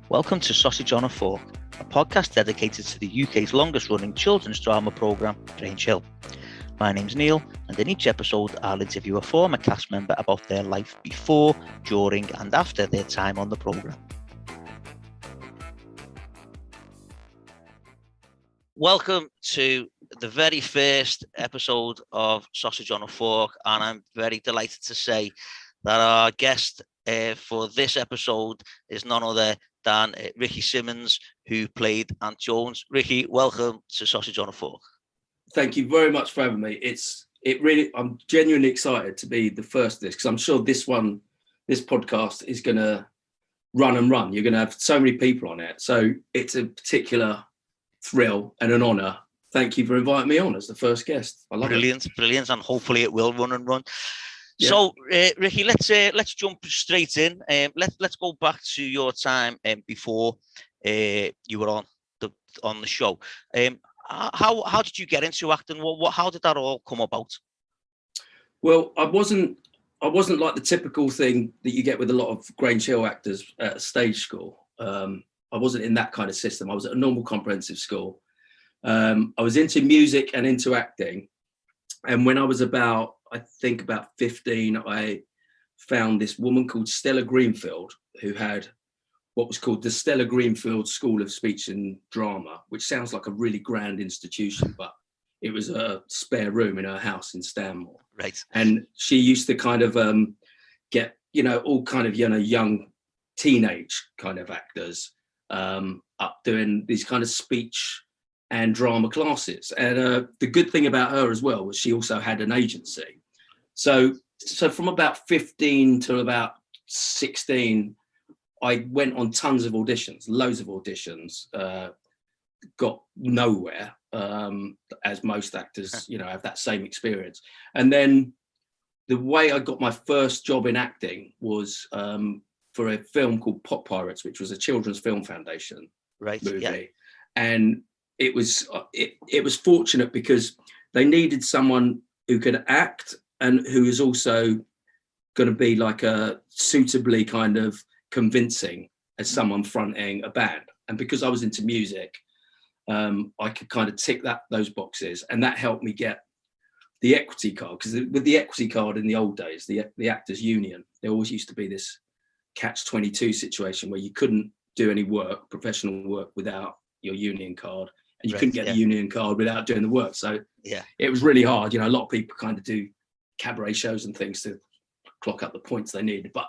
Welcome to Sausage on a Fork, a podcast dedicated to the UK's longest running children's drama programme, Grange Hill. My name's Neil, and in each episode I'll interview a former cast member about their life before, during and after their time on the programme. Welcome to the very first episode of Sausage on a Fork, and I'm very delighted to say that our guest for this episode is none other than Ricky Simmonds, who played Aunt Jones. Ricky, welcome to Sausage on a Fork. Thank you very much for having me. I'm genuinely excited to be the first of this, because I'm sure this podcast is going to run and run. You're going to have so many people on it. So it's a particular thrill and an honour. Thank you for inviting me on as the first guest. I love it. Brilliant. And hopefully it will run and run. Yeah. So, Ricky, let's jump straight in. Let's go back to your time before you were on the show. How did you get into acting? How did that all come about? Well, I wasn't like the typical thing that you get with a lot of Grange Hill actors at a stage school. I wasn't in that kind of system. I was at a normal comprehensive school. I was into music and into acting. And when I was about 15, I found this woman called Stella Greenfield, who had what was called the Stella Greenfield School of Speech and Drama, which sounds like a really grand institution, but it was a spare room in her house in Stanmore. Right. And she used to kind of get, all kind of, young teenage kind of actors up doing these kind of speech and drama classes. And the good thing about her as well was she also had an agency. So from about 15 to about 16, I went on tons of auditions, loads of auditions, got nowhere, as most actors, have that same experience. And then the way I got my first job in acting was for a film called Pop Pirates, which was a Children's Film Foundation movie. Yeah. And it was fortunate because they needed someone who could act and who is also going to be like a suitably kind of convincing as someone fronting a band. And because I was into music, I could kind of tick those boxes, and that helped me get the equity card. Because with the equity card in the old days, the Actors Union, there always used to be this catch-22 situation where you couldn't do any work, professional work, without your union card, and you couldn't get the union card without doing the work. So it was really hard. A lot of people kind of do cabaret shows and things to clock up the points they needed, but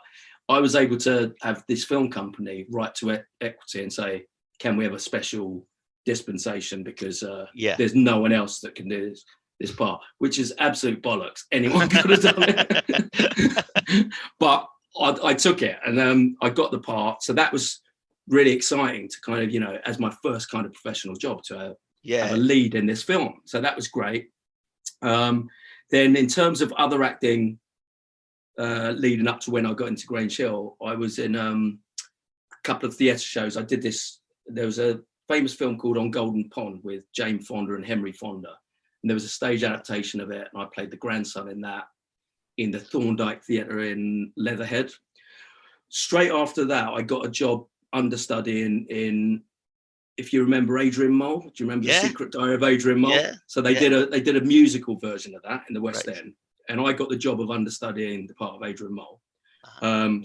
I was able to have this film company write to equity and say, can we have a special dispensation, because there's no one else that can do this part, which is absolute bollocks. Anyone could have done it. But I took it, and I got the part. So that was really exciting to kind of, as my first kind of professional job, to have a lead in this film. So that was great. Then in terms of other acting, leading up to when I got into Grange Hill, I was in a couple of theatre shows. I did this. There was a famous film called On Golden Pond with Jane Fonda and Henry Fonda, and there was a stage adaptation of it, and I played the grandson in that, in the Thorndike Theatre in Leatherhead. Straight after that, I got a job understudying in, if you remember Adrian Mole. Do you remember The Secret Diary of Adrian Mole? Yeah. So they did a musical version of that in the West End, and I got the job of understudying the part of Adrian Mole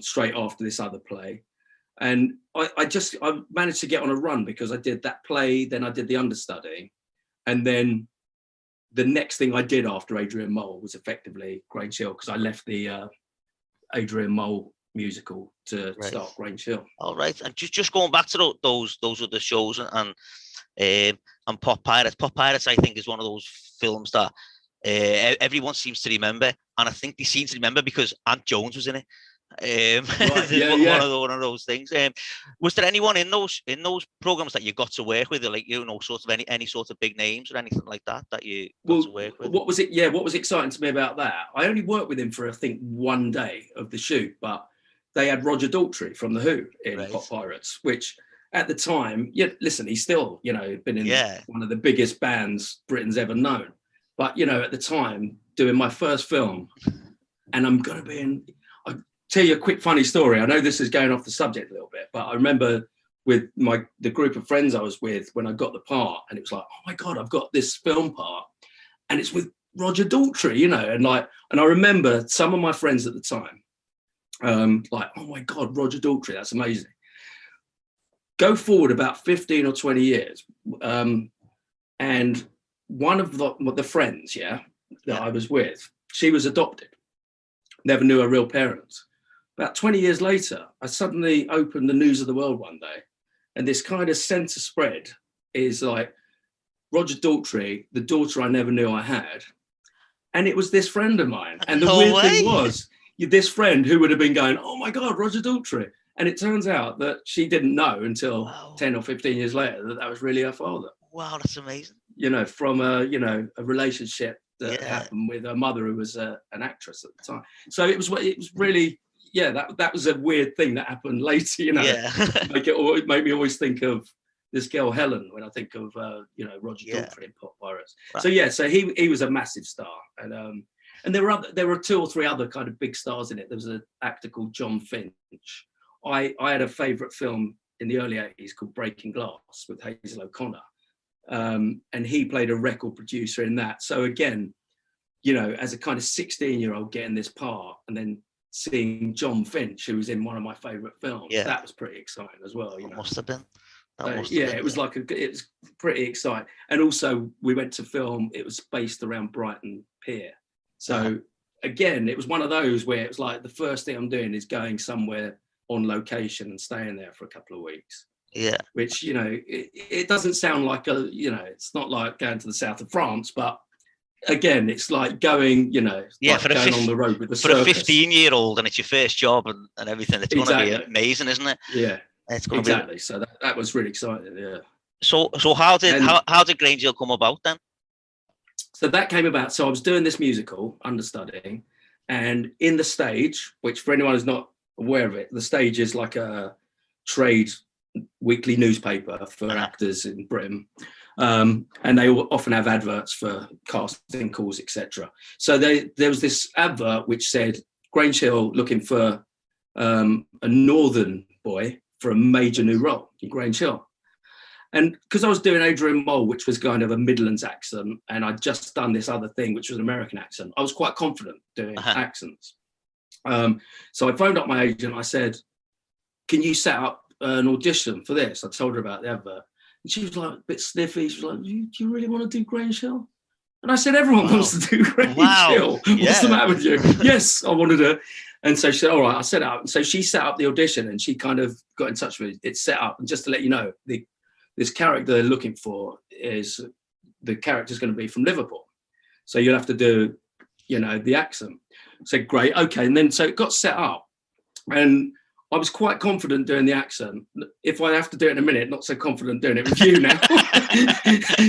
straight after this other play. And I managed to get on a run because I did that play, then I did the understudy, and then the next thing I did after Adrian Mole was effectively Grange Hill, because I left the Adrian Mole musical to start Grange Hill. All right, and just going back to those other shows and Pop Pirates. Pop Pirates, I think, is one of those films that everyone seems to remember, and I think they seem to remember because Aunt Jones was in it. One of those things. Was there anyone in those programs that you got to work with, like sort of any sort of big names or anything like that you got to work with? What was exciting to me about that? I only worked with him for I think one day of the shoot, but they had Roger Daltrey from The Who in Pop Pirates, which at the time, he's still been in one of the biggest bands Britain's ever known. But at the time, doing my first film, and I'm going to be in. Tell you a quick funny story. I know this is going off the subject a little bit, but I remember with the group of friends I was with when I got the part, and it was like, oh my God, I've got this film part, and it's with Roger Daltrey, you know, and I remember some of my friends at the time, like, oh my God, Roger Daltrey, that's amazing. Go forward about 15 or 20 years, and one of the friends, that I was with, she was adopted, never knew her real parents. About 20 years later, I suddenly opened the News of the World one day, and this kind of centre spread is like Roger Daltrey, the daughter I never knew I had. And it was this friend of mine. And the weird thing was, this friend who would have been going, oh my God, Roger Daltrey. And it turns out that she didn't know until 10 or 15 years later that was really her father. Wow, that's amazing. You know, from a relationship that happened with her mother, who was an actress at the time. So it was really, that was a weird thing that happened later, you know. Yeah. It made me always think of this girl Helen when I think of Roger Daltrey in Pop Pirates. Right. So he was a massive star, and there were 2 or 3 other kind of big stars in it. There was an actor called John Finch. I had a favourite film in the early 80s called Breaking Glass with Hazel O'Connor, and he played a record producer in that. So again, you know, as a kind of 16-year-old getting this part, and then seeing John Finch, who was in one of my favourite films, that was pretty exciting as well. You know, must have been. It was it was pretty exciting. And also we went to film, it was based around Brighton Pier. So again, it was one of those where it was like, the first thing I'm doing is going somewhere on location and staying there for a couple of weeks. Yeah. Which, you know, it doesn't sound like it's not like going to the south of France, but again, it's like going, you know, going on the road with the circus. For a 15-year-old, and it's your first job and everything, it's going to be amazing, isn't it? Yeah. It's going to be... So that was really exciting. Yeah. So how did Grange Hill come about then? So that came about. So I was doing this musical, understudying, and in the stage, which for anyone who's not aware of it, the stage is like a trade weekly newspaper for actors in Britain, and they often have adverts for casting calls, etc. So there was this advert which said Grange Hill looking for a northern boy for a major new role in Grange Hill. And because I was doing Adrian Mole, which was kind of a Midlands accent, and I'd just done this other thing, which was an American accent, I was quite confident doing accents. So I phoned up my agent. I said, can you set up an audition for this? I told her about the advert. And she was like a bit sniffy. She was like, do you really want to do Grange Hill? And I said, everyone wants to do Grange Hill. What's the matter with you? Yes, I wanted to. And so she said, all right, I'll set it up. And so she set up the audition, and she kind of got in touch with me. It's set up. And just to let you know, this character they're looking for is, the character's going to be from Liverpool. So you'll have to do, you know, the accent. I said, great, okay. And then so it got set up. And I was quite confident doing the accent. If I have to do it in a minute, not so confident doing it with you now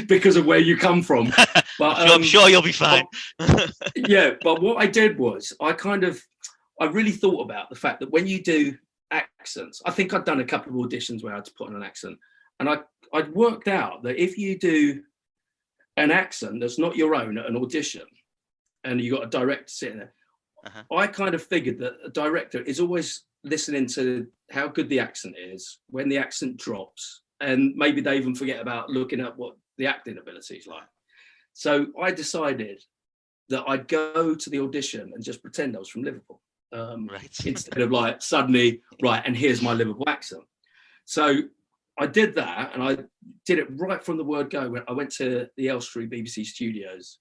because of where you come from. But I'm sure you'll be fine. But what I did was I really thought about the fact that when you do accents, I think I'd done a couple of auditions where I had to put on an accent, and I'd worked out that if you do an accent that's not your own at an audition, and you got a director sitting there, I kind of figured that a director is always listening to how good the accent is, when the accent drops, and maybe they even forget about looking at what the acting ability is like. So I decided that I'd go to the audition and just pretend I was from Liverpool. Instead of like suddenly, right, and here's my Liverpool accent. So I did that, and I did it right from the word go. I went to the Elstree BBC studios.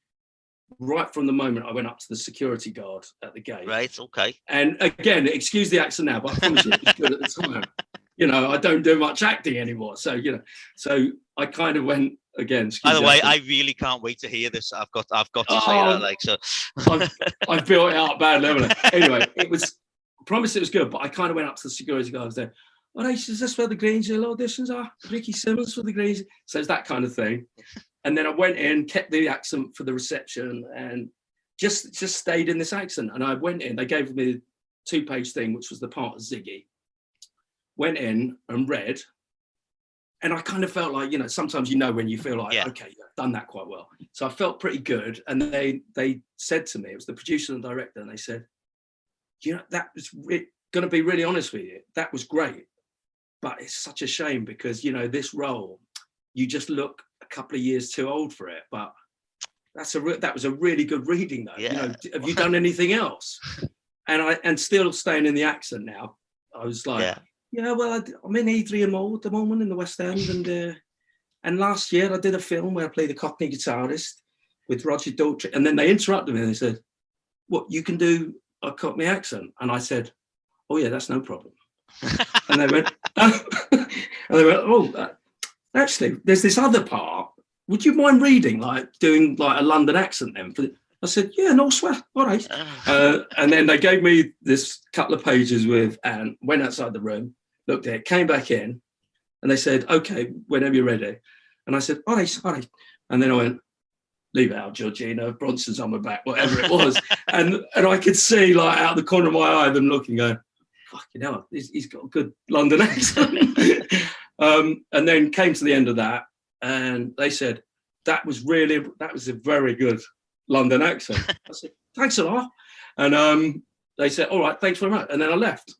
Right from the moment I went up to the security guard at the gate. Right, okay. And again, excuse the accent now, but I promise you it was good at the time. You know, I don't do much acting anymore. So, you know, so I kind of went again. By the way, I really can't wait to hear this. I've got to say that, like, so. I've built it out bad level. Anyway, I promise it was good, but I kind of went up to the security guard and said, all right, is this where the Grange Hill auditions are? Ricky Simmonds for the Grange Hill. So it's that kind of thing. And then I went in, kept the accent for the reception, and just stayed in this accent. And I went in, they gave me a 2-page thing, which was the part of Ziggy. Went in and read. And I kind of felt like, you know, sometimes, you know, when you feel like, okay, I've done that quite well. So I felt pretty good. And they said to me, it was the producer and director, and they said, you know, that was going to be really honest with you. That was great. but it's such a shame because, you know, this role, you just look a couple of years too old for it. But that was a really good reading, though. Yeah. You know, have you done anything else? And still staying in the accent now, I was like, yeah well, I'm in Adrian Mole at the moment in the West End, and last year I did a film where I played the Cockney guitarist with Roger Daltrey, and then they interrupted me and they said, "What, you can do a Cockney accent?" And I said, "Oh yeah, that's no problem." And they went, "Oh, actually, there's this other part. Would you mind reading, like doing like a London accent then?" I said, "Yeah, no sweat, all right." And then they gave me this couple of pages and went outside the room, looked at it, came back in, and they said, "Okay, whenever you're ready." And I said, all right. And then I went, "Leave it out, Georgina, Bronson's on my back," whatever it was. and I could see, like, out the corner of my eye, them looking, going, "Fucking hell, he's got a good London accent." And then came to the end of that, and they said, that was a very good London accent. I said, "Thanks a lot." And they said, "All right, thanks very much." And then I left.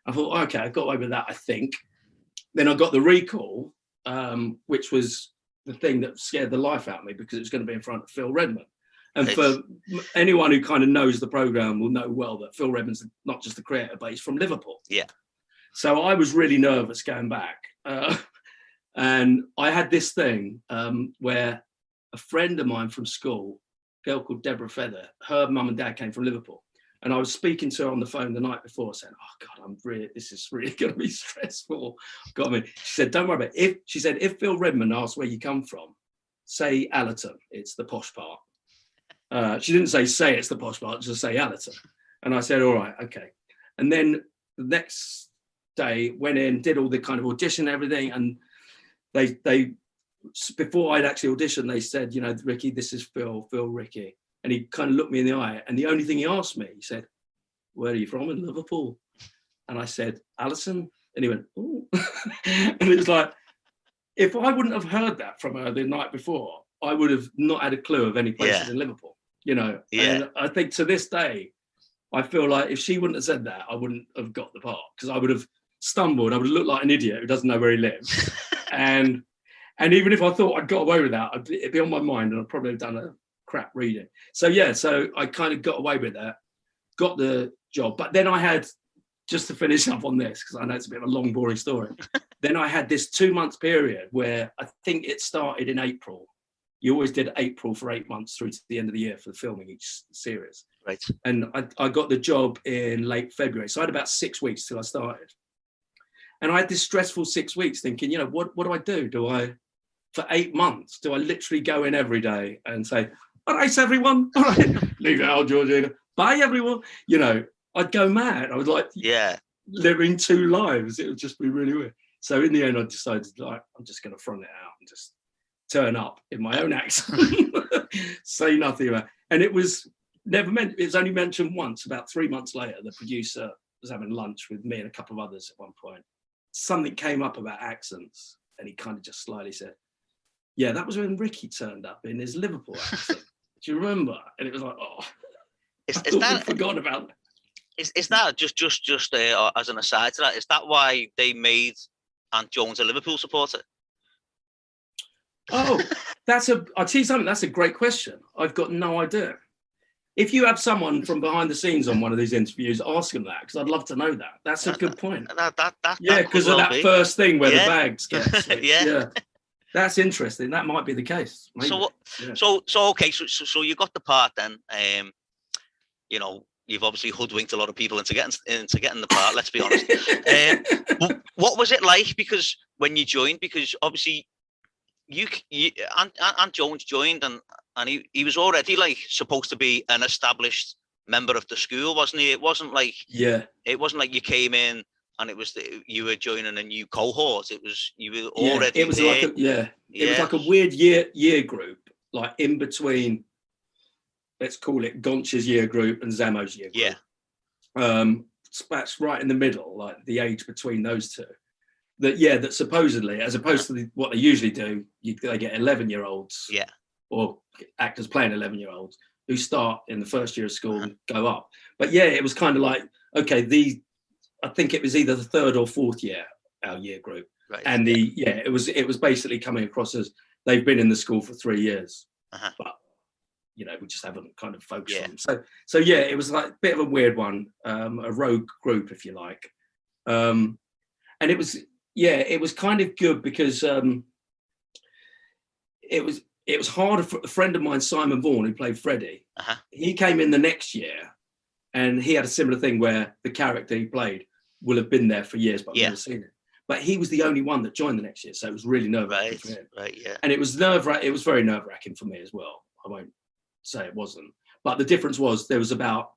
I thought, okay, I got away with that, I think. Then I got the recall, which was the thing that scared the life out of me because it was going to be in front of Phil Redmond. And for anyone who kind of knows the programme will know well that Phil Redmond's not just the creator, but he's from Liverpool. Yeah. So I was really nervous going back. And I had this thing where a friend of mine from school, a girl called Deborah Feather, her mum and dad came from Liverpool. And I was speaking to her on the phone the night before, saying, "Oh God, this is really going to be stressful." She said, "Don't worry about it. If Phil Redmond asks where you come from, say Allerton. It's the posh part." She didn't say it's the posh part, just say Allerton. And I said, "All right, okay." And then the next day went in, did all the kind of audition and everything. And they before I'd actually auditioned, they said, "You know, Ricky, this is Phil, Ricky." And he kind of looked me in the eye. And the only thing he asked me, he said, "Where are you from?" "In Liverpool." And I said, "Allerton." And he went, "Oh." And it was like, if I wouldn't have heard that from her the night before, I would have not had a clue of any places in Liverpool, you know. And I think to this day, I feel like if she wouldn't have said that, I wouldn't have got the part because I would have stumbled. I would have looked like an idiot who doesn't know where he lives. and even if I thought I'd got away with that, it'd be on my mind and I'd probably have done a crap reading. So I kind of got away with that, got the job. But then I had, just to finish up on this, because I know it's a bit of a long, boring story. Then I had this 2-month period where I think it started in April. You always did April for 8 months through to the end of the year for filming each series. Right. And I got the job in late February. So I had about 6 weeks till I started. And I had this stressful 6 weeks thinking, you know, what do I do? For 8 months, do I literally go in every day and say, "All right, everyone, all right, leave it out, Georgina, bye, everyone." You know, I'd go mad. I was like, living 2 lives. It would just be really weird. So in the end, I decided, like, I'm just going to front it out and just turn up in my own accent, say nothing about it. And it was never meant, it was only mentioned once, about 3 months later. The producer was having lunch with me and a couple of others at one point. Something came up about accents, and he kind of just slyly said, "Yeah, that was when Ricky turned up in his Liverpool accent. Do you remember?" And it was like, oh, is that forgotten about that. Is that just as an aside to that? Is that why they made Aunt Jones a Liverpool supporter? Oh, I'll tell you something. That's a great question. I've got no idea. If you have someone from behind the scenes on one of these interviews, ask them that, because I'd love to know that. That's a good point. Because of that first thing where the bags get switched. Yeah. That's interesting. That might be the case. Maybe. So you got the part then. You know, you've obviously hoodwinked a lot of people into getting the part. Let's be honest. What was it like? Because when you joined, because obviously Aunt Jones joined, and he was already like supposed to be an established member of the school, wasn't he? It wasn't like it wasn't like you came in and it was you were joining a new cohort. It was you were already. It was there. It was like a weird year group, like in between. Let's call it Gonch's year group and Zamo's year group. Yeah. That's right in the middle, like the age between those two. That supposedly, as opposed to what they usually do, they get 11-year-olds. Yeah. Or actors playing 11-year-olds who start in the first year of school and go up. But it was kind of like, okay, I think it was either the 3rd or 4th year our year group. Right. And it was basically coming across as they've been in the school for 3 years, but we just haven't kind of focused on them. So it was like a bit of a weird one, a rogue group, if you like. And it was kind of good because it was hard. A friend of mine, Simon Vaughan, who played Freddie, he came in the next year, and he had a similar thing where the character he played will have been there for years, but I've never seen it. But he was the only one that joined the next year, so it was really nerve-wracking for him. Right, yeah. And it was very nerve-wracking for me as well. I won't say it wasn't. But the difference was there was about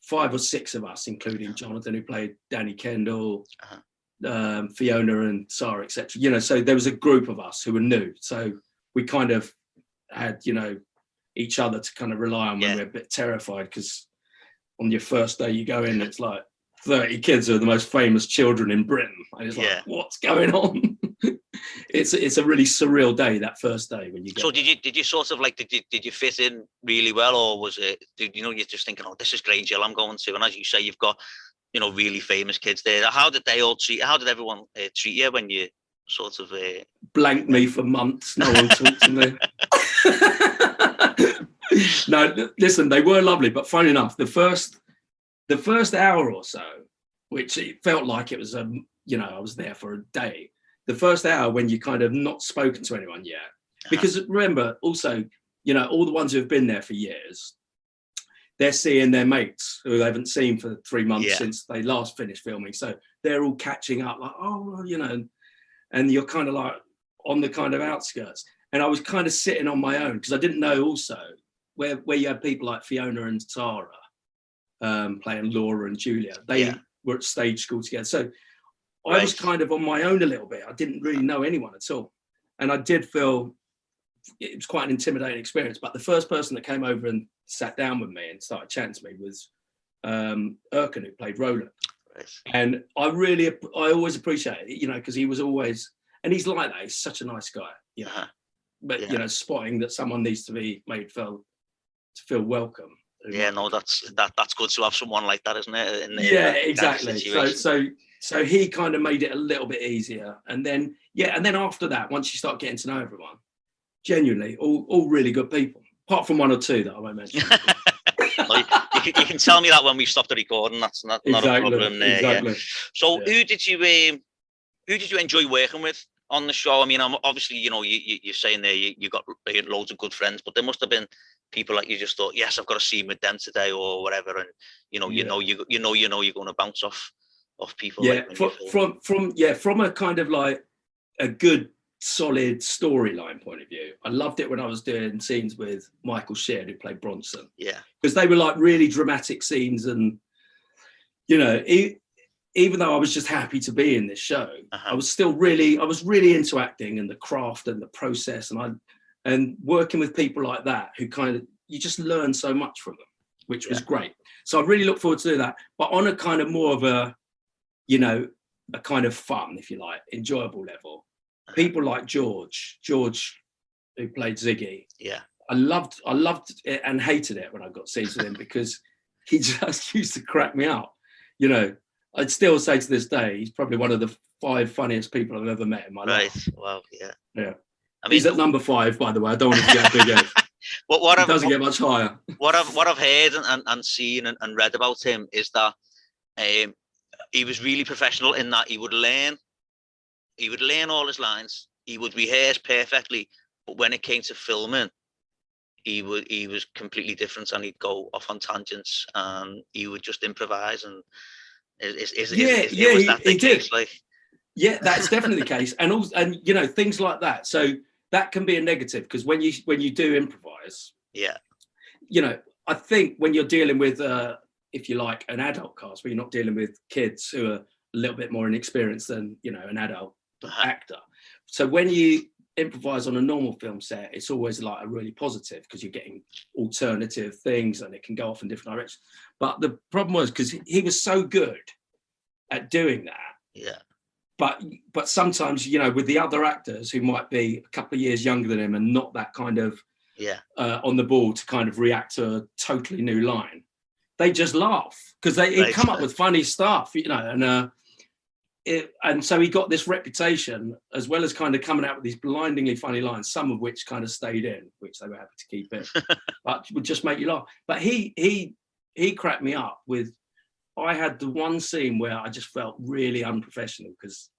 5 or 6 of us, including Jonathan, who played Danny Kendall, Fiona and Sarah, etc. So there was a group of us who were new. So we kind of had, each other to kind of rely on when we're a bit terrified, because on your first day you go in, it's like 30 kids who are the most famous children in Britain. And it's like, what's going on? It's a really surreal day, that first day when you get. So did you sort of like did you fit in really well, or was it you're just thinking, oh, this is Grange Hill I'm going to, and as you say, you've got really famous kids there. How did everyone treat you when you sort of blanked me for months? No one talked to me. No, listen, they were lovely, but funny enough, the first hour or so, which it felt like it was I was there for a day. The first hour when you kind of not spoken to anyone yet, because remember also, all the ones who have been there for years, they're seeing their mates who they haven't seen for 3 months since they last finished filming. So they're all catching up, like, and you're kind of like on the kind of outskirts. And I was kind of sitting on my own because I didn't know also where you had people like Fiona and Tara playing Laura and Julia. They were at stage school together. So I was kind of on my own a little bit. I didn't really know anyone at all. And I did feel it was quite an intimidating experience. But the first person that came over and sat down with me and started chatting to me was Erkan, who played Roland. Right. And I always appreciate it, because he was always, and he's like that. He's such a nice guy, But, spotting that someone needs to be made to feel welcome. Yeah, no, that's good to have someone like that, isn't it? Exactly. So he kind of made it a little bit easier, and then after that, once you start getting to know everyone, genuinely, all really good people, apart from 1 or 2 that I won't mention. Well, you can tell me that when we stop the recording. That's not a problem there. Exactly. Yeah. So who did you enjoy working with on the show? I mean, obviously, you're saying there you got loads of good friends, but there must have been people that you just thought, yes, I've got a scene with them today or whatever, and you're going to bounce off people. Yeah, from a kind of like a good solid storyline point of view, I loved it when I was doing scenes with Michael Sheard, who played Bronson. Yeah, because they were like really dramatic scenes, and even though I was just happy to be in this show, I was really into acting and the craft and the process, and working with people like that who kind of, you just learn so much from them, which was great. So I really look forward to doing that, but on a kind of more of a kind of fun, if you like, enjoyable level. People like George, who played Ziggy. Yeah, I loved it and hated it when I got scenes with him because he just used to crack me up. I'd still say to this day, he's probably one of the 5 funniest people I've ever met in my life. Right. Wow. Yeah. Yeah. I mean, he's at number 5, by the way. I don't want him to get a big head. It doesn't get much higher. What I've heard and seen and read about him is that he was really professional in that he would learn all his lines. He would rehearse perfectly, but when it came to filming, he was completely different, and he'd go off on tangents, and he would just improvise. And he did. Yeah, that's definitely the case, and also, and things like that. So that can be a negative, because when you do improvise, I think when you're dealing with if you like, an adult cast, where you're not dealing with kids who are a little bit more inexperienced than an adult actor. So when you improvise on a normal film set, it's always like a really positive, because you're getting alternative things and it can go off in different directions. But the problem was, because he was so good at doing that, but sometimes with the other actors who might be a couple of years younger than him and not that kind of on the ball to kind of react to a totally new line, they just laugh, because he'd come up with funny stuff, and and so he got this reputation, as well as kind of coming out with these blindingly funny lines, some of which kind of stayed in, which they were happy to keep in, but would just make you laugh. But he cracked me up with, I had the one scene where I just felt really unprofessional because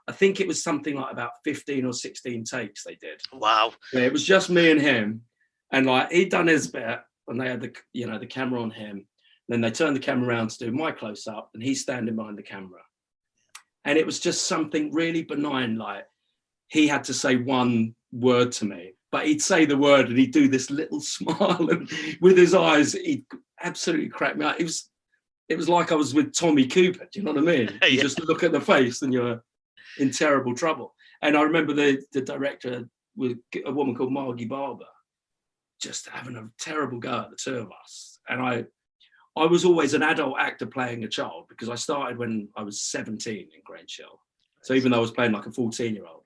I think it was something like about 15 or 16 takes they did. Wow. Yeah, it was just me and him, and like he'd done his bit, and they had the camera on him. Then they turned the camera around to do my close up, and he's standing behind the camera. And it was just something really benign, like he had to say one word to me, but he'd say the word and he'd do this little smile, and with his eyes, he'd absolutely crack me up. It was like I was with Tommy Cooper. Do you know what I mean? You just look at the face and you're in terrible trouble. And I remember the director, with a woman called Margie Barber, just having a terrible go at the two of us. And I was always an adult actor playing a child, because I started when I was 17 in Grange Hill. So even though I was playing like a 14-year-old,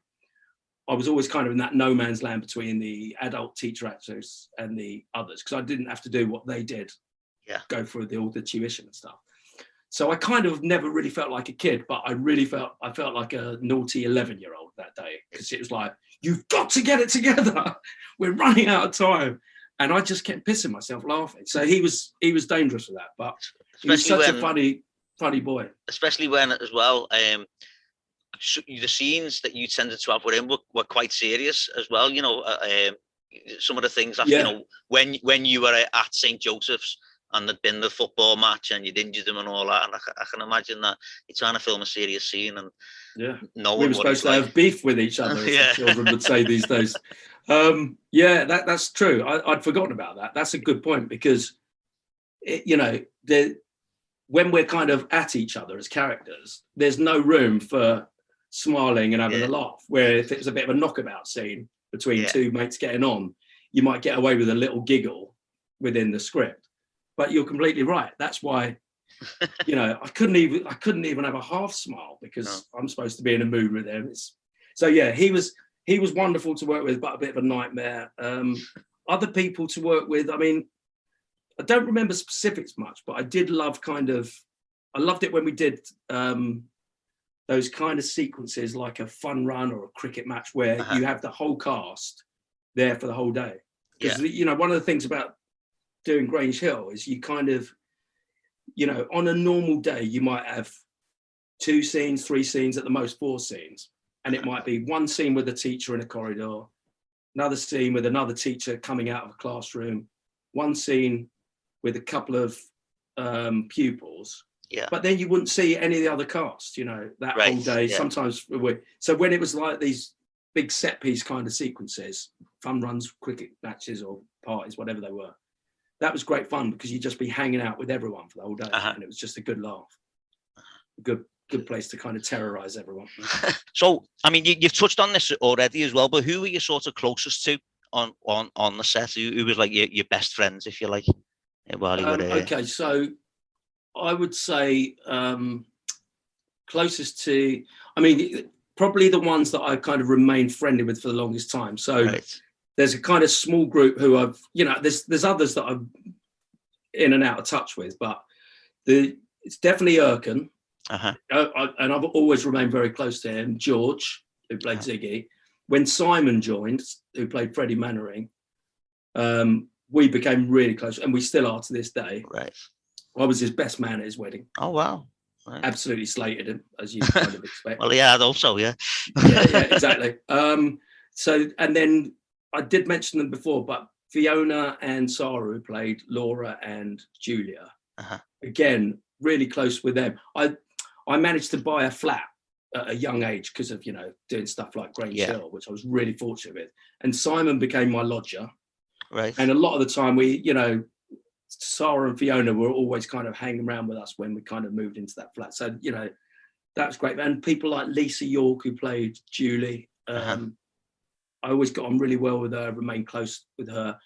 I was always kind of in that no man's land between the adult teacher actors and the others, because I didn't have to do what they did, go through all the tuition and stuff. So I kind of never really felt like a kid, but I felt like a naughty 11-year-old that day, because it was like, you've got to get it together. We're running out of time. And I just kept pissing myself laughing. So he was dangerous with that, but he was such a funny boy. Especially when, as well, the scenes that you tended to have with him were quite serious as well. You know, some of the things that, you know, when you were at St. Joseph's and there'd been the football match and you'd injured him and all that, and I can imagine that you're trying to film a serious scene, and we were supposed to have beef with each other, as the children would say these days. That's true. I'd forgotten about that. That's a good point, because when we're kind of at each other as characters, there's no room for smiling and having a laugh. Where if it's a bit of a knockabout scene between two mates getting on, you might get away with a little giggle within the script. But you're completely right. That's why, I couldn't even have a half smile, because I'm supposed to be in a mood with him. He was wonderful to work with, but a bit of a nightmare. Other people to work with, I mean, I don't remember specifics much, but I did love I loved it when we did those kind of sequences, like a fun run or a cricket match, where you have the whole cast there for the whole day. Because, one of the things about doing Grange Hill is you kind of, on a normal day, you might have 2 scenes, 3 scenes, at the most 4 scenes. And it might be one scene with a teacher in a corridor, another scene with another teacher coming out of a classroom, one scene with a couple of pupils. But then you wouldn't see any of the other cast, that whole day. Sometimes. So when it was like these big set piece kind of sequences, fun runs, cricket matches or parties, whatever they were, that was great fun, because you'd just be hanging out with everyone for the whole day. And it was just a good laugh. A good place to kind of terrorize everyone. So, I mean, you've touched on this already as well, but who were you sort of closest to on the set? Who was like your best friends, if you like, while you were there? Okay, so I would say closest to, I mean, probably the ones that I kind of remained friendly with for the longest time. So there's a kind of small group who I've, there's others that I'm in and out of touch with, but it's definitely Erkin. And I've always remained very close to him. George, who played Ziggy. When Simon joined, who played Freddie Mannering, we became really close, and we still are to this day. I was his best man at his wedding. Oh, wow. Absolutely slated him, as you kind of expect. Well, yeah, I'd also, yeah, exactly. So, and then I did mention them before, but Fiona and Sarah, who played Laura and Julia, again, really close with them. I managed to buy a flat at a young age because of, doing stuff like Grange Hill, which I was really fortunate with. And Simon became my lodger. And a lot of the time Sarah and Fiona were always kind of hanging around with us when we kind of moved into that flat. So, that was great. And people like Lisa York, who played Julie, I always got on really well with her, remained close with her.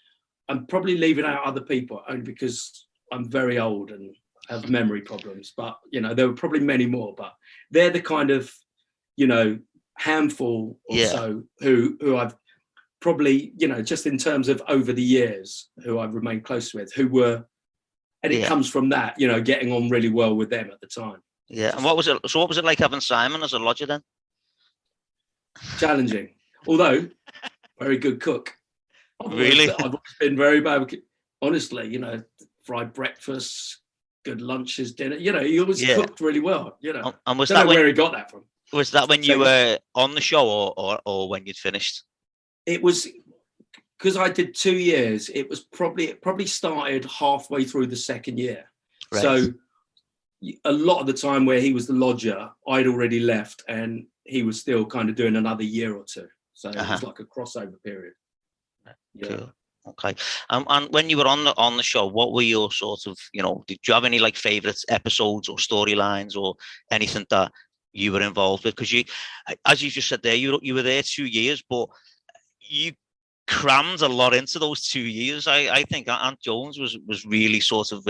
I'm probably leaving out other people only because I'm very old and have memory problems, but there were probably many more, but they're the kind of handful or so who I've probably just in terms of over the years who I've remained close with, who were, and it comes from that getting on really well with them at the time. Yeah. And what was it? So what was it like having Simon as a lodger then? Challenging, although very good cook. Really? I've always been very bad. Honestly, you know, fried breakfasts, good lunches, dinner. You know, he always cooked really well. You know, and was don't that know where he got that from. Was that when you were on the show, or when you'd finished? It was because I did 2 years. It probably started halfway through the second year. Right. So a lot of the time where he was the lodger, I'd already left, and he was still kind of doing another year or two. So it was like a crossover period. Yeah. Cool. Okay. And when you were on the show, what were your sort of, you know, did you have any like favorite episodes or storylines or anything that you were involved with? Because you, as you just said there, you were there 2 years, but you crammed a lot into those 2 years. I think Aunt Jones was really sort of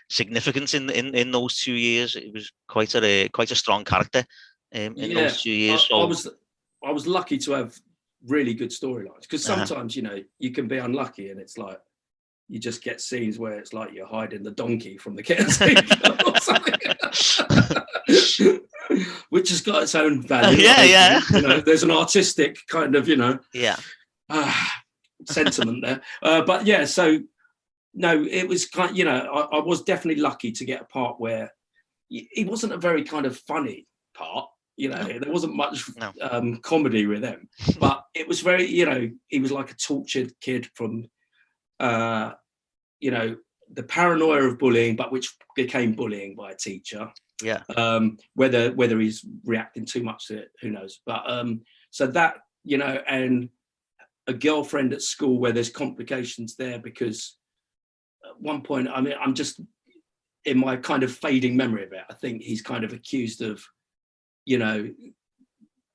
significant in those 2 years. It was quite a strong character in those 2 years. I was lucky to have really good storylines, because sometimes you know, you can be unlucky and it's like you just get scenes where it's like you're hiding the donkey from the caretaker or something. Which has got its own value. Yeah. You know, there's an artistic kind of, you know, sentiment there. But yeah, so no, it was kind of, you know, I was definitely lucky to get a part where it wasn't a very kind of funny part. You know, there wasn't much comedy with him, but it was very, you know, he was like a tortured kid from, you know, the paranoia of bullying, but which became bullying by a teacher. Yeah. Whether he's reacting too much to it, who knows? But so that, you know, and a girlfriend at school where there's complications there, because at one point, I mean, I'm just in my kind of fading memory of it, I think he's kind of accused of, you know,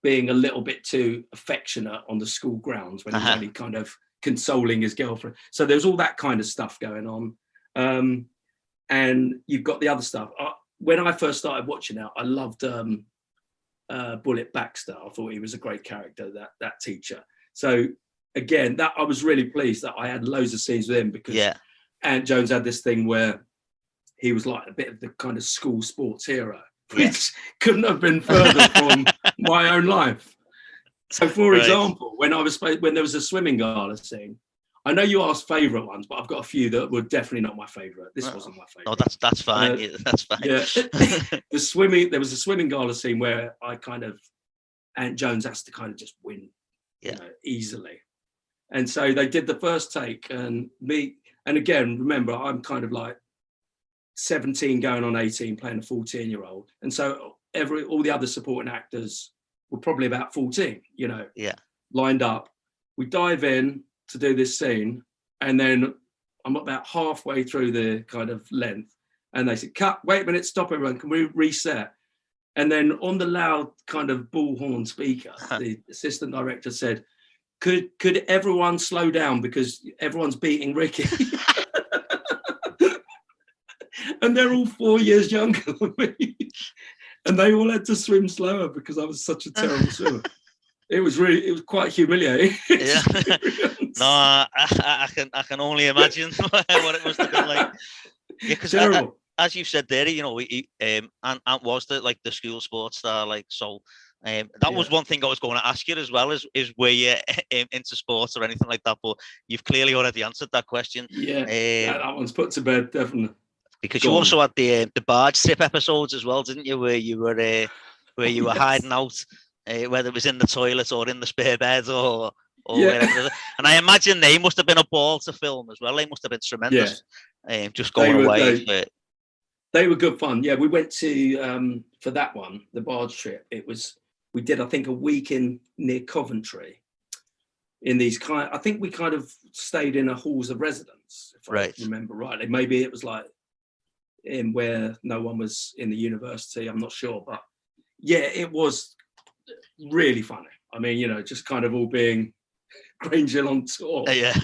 being a little bit too affectionate on the school grounds when he's only kind of consoling his girlfriend. So there's all that kind of stuff going on. And you've got the other stuff. When I first started watching it, I loved Bullet Baxter. I thought he was a great character, that teacher. So again, that I was really pleased that I had loads of scenes with him, because Aunt Jones had this thing where he was like a bit of the kind of school sports hero, which couldn't have been further from my own life. So, for example, when there was a swimming gala scene, I know you asked favourite ones, but I've got a few that were definitely not my favourite. This wasn't my favourite. No, that's fine. That's fine. Yeah, there was a swimming gala scene where Aunt Jones has to kind of just win, you know, easily. And so they did the first take, and again, remember, I'm kind of like 17 going on 18 playing a 14-year-old, and so all the other supporting actors were probably about 14, you know, lined up. We dive in to do this scene, and then I'm about halfway through the kind of length, and they said, cut, wait a minute, stop everyone, can we reset? And then on the loud kind of bullhorn speaker, the assistant director said, could everyone slow down because everyone's beating Ricky? And they're all 4 years younger than me. And they all had to swim slower because I was such a terrible swimmer. It was quite humiliating. Yeah. No, I can only imagine what it must have been like. Yeah, because as you said there, you know, Ant was the school sports star, like, so. That was one thing I was going to ask you as well, is were you into sports or anything like that? But you've clearly already answered that question. Yeah, that one's put to bed, definitely. Because you also had the barge strip episodes as well, didn't you? Where you were hiding out, whether it was in the toilet or in the spare bed or wherever. And I imagine they must have been a ball to film as well. They must have been tremendous. Just going away. They were good fun. Yeah, we went to for that one, the barge trip. We did, I think, a week near Coventry. In these I think we kind of stayed in a halls of residence, if I remember rightly. Maybe it was like in where no one was in the university. I'm not sure, but yeah, it was really funny. I mean, you know, just kind of all being Grange Hill on tour. Yeah,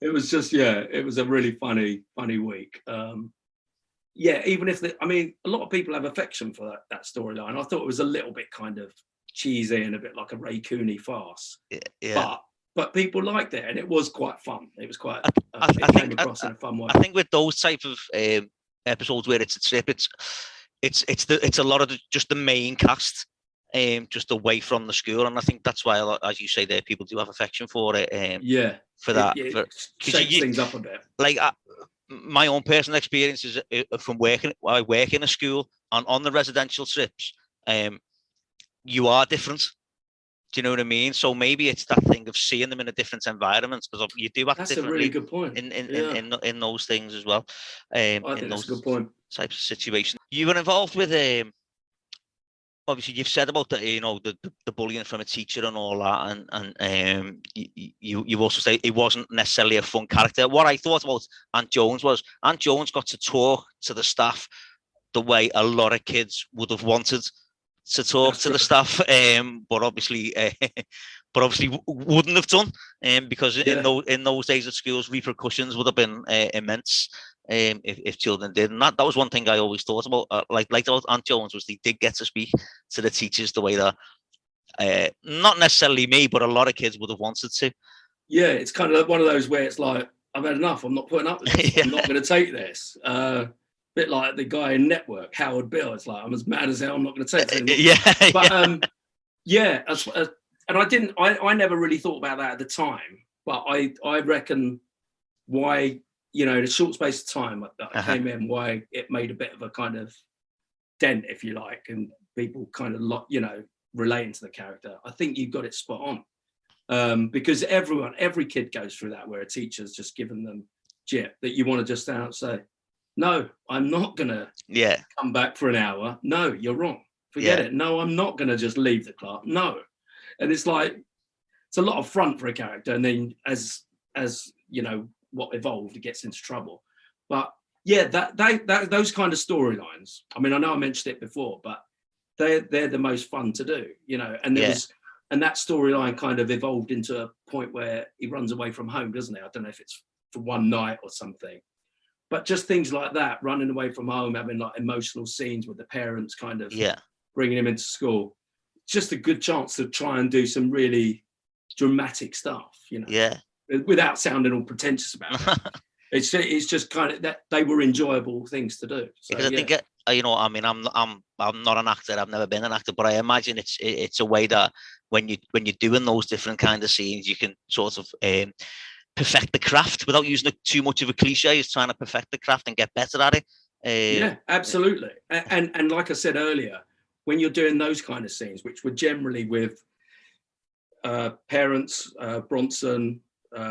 it was just it was a really funny week. Even if a lot of people have affection for that storyline. I thought it was a little bit kind of cheesy and a bit like a Ray Cooney farce. Yeah. But people liked it, and it was quite fun. It was quite. It came across in a fun way. I think with those type of episodes where it's a trip, it's a lot of just the main cast, just away from the school, and I think that's why, as you say, there people do have affection for it. For that, it shakes things up a bit. Like my own personal experience is from working. I work in a school, and on the residential trips, you are different. Do you know what I mean? So maybe it's that thing of seeing them in a different environment, because you do act That's differently. A really good point. In those things as well. I think that's a good point. Types of situations. You were involved with obviously you've said about the bullying from a teacher and all that, and you also say it wasn't necessarily a fun character. What I thought about Aunt Jones was Aunt Jones got to talk to the staff the way a lot of kids would have wanted to talk to the staff, but obviously wouldn't have done, because in those days at schools, repercussions would have been immense, if children did. And that was one thing I always thought about, like Aunt Jones, was they did get to speak to the teachers the way that not necessarily me, but a lot of kids would have wanted to. Yeah, it's kind of one of those where it's like, I've had enough. I'm not putting up with this. I'm not going to take this. Bit like the guy in Network, Howard Bill. It's like, I'm as mad as hell. I'm not going to take it. But and I never really thought about that at the time. But I reckon why, the short space of time that I came in, why it made a bit of a kind of dent, if you like, and people kind of relating to the character. I think you got it spot on, because every kid goes through that, where a teacher's just given them jip that you want to just stand up and say, no, I'm not going to come back for an hour. No, you're wrong. Forget it. No, I'm not going to just leave the class. No. And it's like, it's a lot of front for a character. And then as what evolved, it gets into trouble. But yeah, those kind of storylines, I mean, I know I mentioned it before, but they're the most fun to do, and and that storyline kind of evolved into a point where he runs away from home, doesn't it? I don't know if it's for one night or something. But just things like that, running away from home, having like emotional scenes with the parents kind of bringing him into school. Just a good chance to try and do some really dramatic stuff, without sounding all pretentious about it. It's just kind of that they were enjoyable things to do. So, because I think, I mean, I'm not an actor. I've never been an actor, but I imagine it's a way that when you're doing those different kind of scenes, you can sort of perfect the craft without using too much of a cliche. Is trying to perfect the craft and get better at it. Yeah, absolutely. And like I said earlier, when you're doing those kind of scenes, which were generally with parents, Bronson,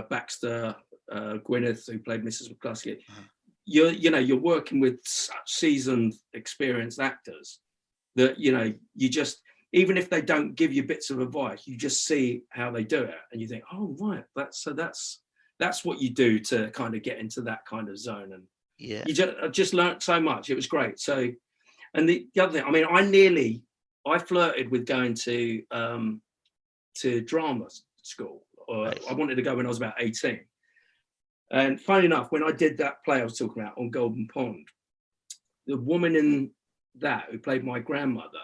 Baxter, Gwyneth, who played Mrs. McCluskey, you're working with such seasoned, experienced actors that you just, even if they don't give you bits of advice, you just see how they do it, and you think, oh right, that's what you do to kind of get into that kind of zone. And I just learned so much. It was great. So, and the other thing, I mean, I flirted with going to drama school, or I wanted to go when I was about 18. And funny enough, when I did that play I was talking about on Golden Pond, the woman in that who played my grandmother,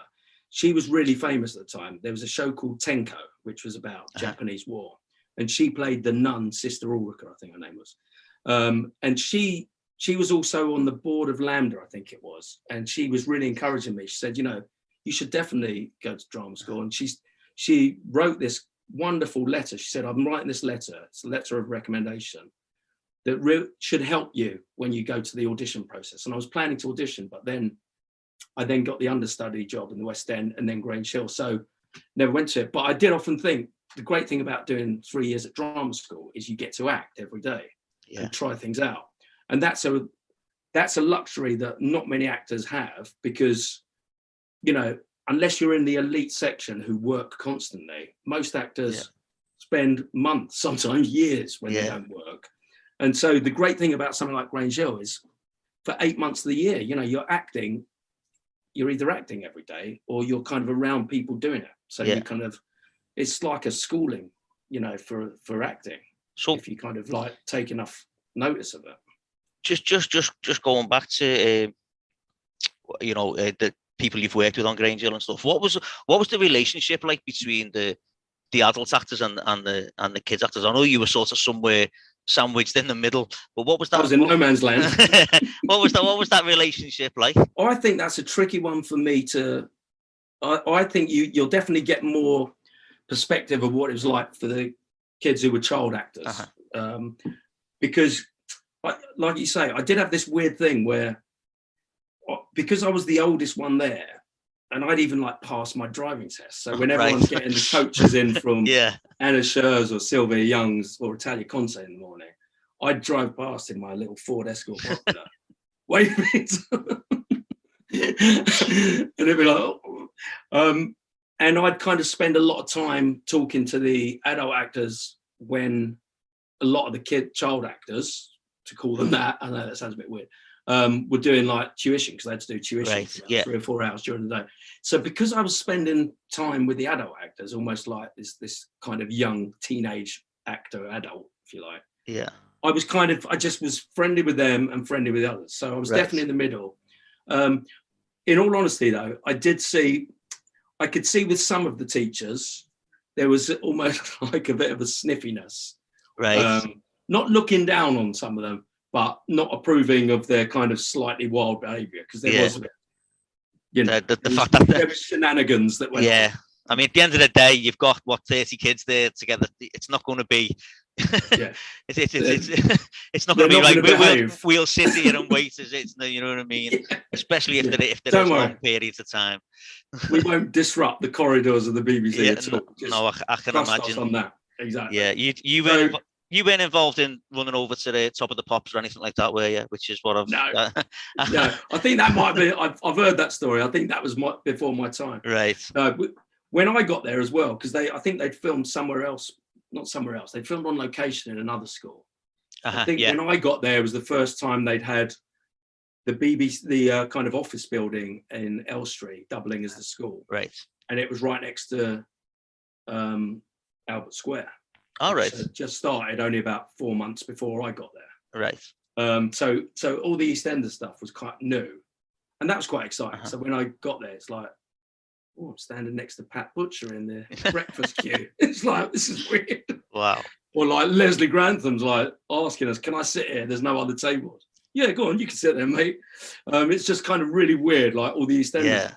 she was really famous at the time. There was a show called Tenko, which was about Japanese war. And she played the nun, Sister Ulrika, I think her name was. And she was also on the board of Lambda, I think it was. And she was really encouraging me. She said, you should definitely go to drama school. And she wrote this wonderful letter. She said, I'm writing this letter. It's a letter of recommendation that should help you when you go to the audition process. And I was planning to audition, but then I got the understudy job in the West End and then Grange Hill. So never went to it. But I did often think the great thing about doing 3 years at drama school is you get to act every day and try things out. And that's a luxury that not many actors have, because, unless you're in the elite section who work constantly, most actors spend months, sometimes years when they don't work. And so the great thing about something like Grange Hill is for 8 months of the year, you're either acting every day or you're kind of around people doing it. So you kind of, it's like a schooling, for acting. So if you kind of like take enough notice of it. Just going back to, the people you've worked with on Grange Hill and stuff. What was the relationship like between the adult actors and the kids actors? I know you were sort of somewhere sandwiched in the middle. But what was that? I was in no man's land. What was that relationship like? I think that's a tricky one for me to. I think you'll definitely get more perspective of what it was like for the kids who were child actors, because, like you say, I did have this weird thing where, because I was the oldest one there, and I'd even like passed my driving test. So when everyone's getting the coaches in from Anna Schurz or Sylvia Young's or Italia Conte in the morning, I'd drive past in my little Ford Escort Popular, waving, and it'd be like, and I'd kind of spend a lot of time talking to the adult actors when a lot of the child actors, to call them that, I know that sounds a bit weird, were doing like tuition, because they had to do tuition for 3 or 4 hours during the day. So because I was spending time with the adult actors, almost like this kind of young teenage actor adult, if you like. Yeah. I just was friendly with them and friendly with others. So I was definitely in the middle. In all honesty, though, I could see with some of the teachers, there was almost like a bit of a sniffiness. Right. Not looking down on some of them, but not approving of their kind of slightly wild behaviour, because there was a bit, the fact that there was shenanigans that went on. I mean, at the end of the day, you've got 30 kids there together. It's not going to be. It's not going to be like we'll sit here and wait. It's you know what I mean. Especially if there is long periods of time. We won't disrupt the corridors of the BBC at all. No, I can imagine on that. Exactly. Yeah, you weren't involved in running over to the top of the pops or anything like that, were you? Which is what I've. No. I think that might be. I've heard that story. I think that was before my time. Right. When I got there as well, because I think they'd filmed somewhere else. Not somewhere else. They filmed on location in another school. I think when I got there, it was the first time they'd had the BBC, the kind of office building in Elstree, doubling as the school. Right. And it was right next to Albert Square. All right. So it just started only about 4 months before I got there. Right. So all the EastEnders stuff was quite new, and that was quite exciting. So when I got there, it's like, I'm standing next to Pat Butcher in the breakfast queue. It's like, this is weird. Wow. Or like Leslie Grantham's like asking us, can I sit here? There's no other tables. Yeah, go on, you can sit there, mate. It's just kind of really weird. Like all the EastEnders,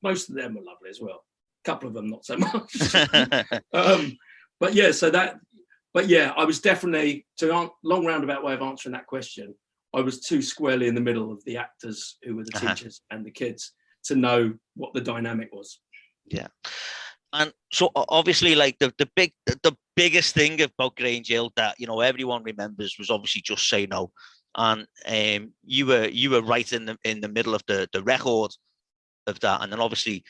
most of them were lovely as well. A couple of them not so much. But I was definitely, long roundabout way of answering that question, I was too squarely in the middle of the actors who were the teachers and the kids to know what the dynamic was. Yeah. And so obviously, like the biggest thing about Grange Hill that everyone remembers was obviously Just Say No, and you were right in the middle of the record of that, and then obviously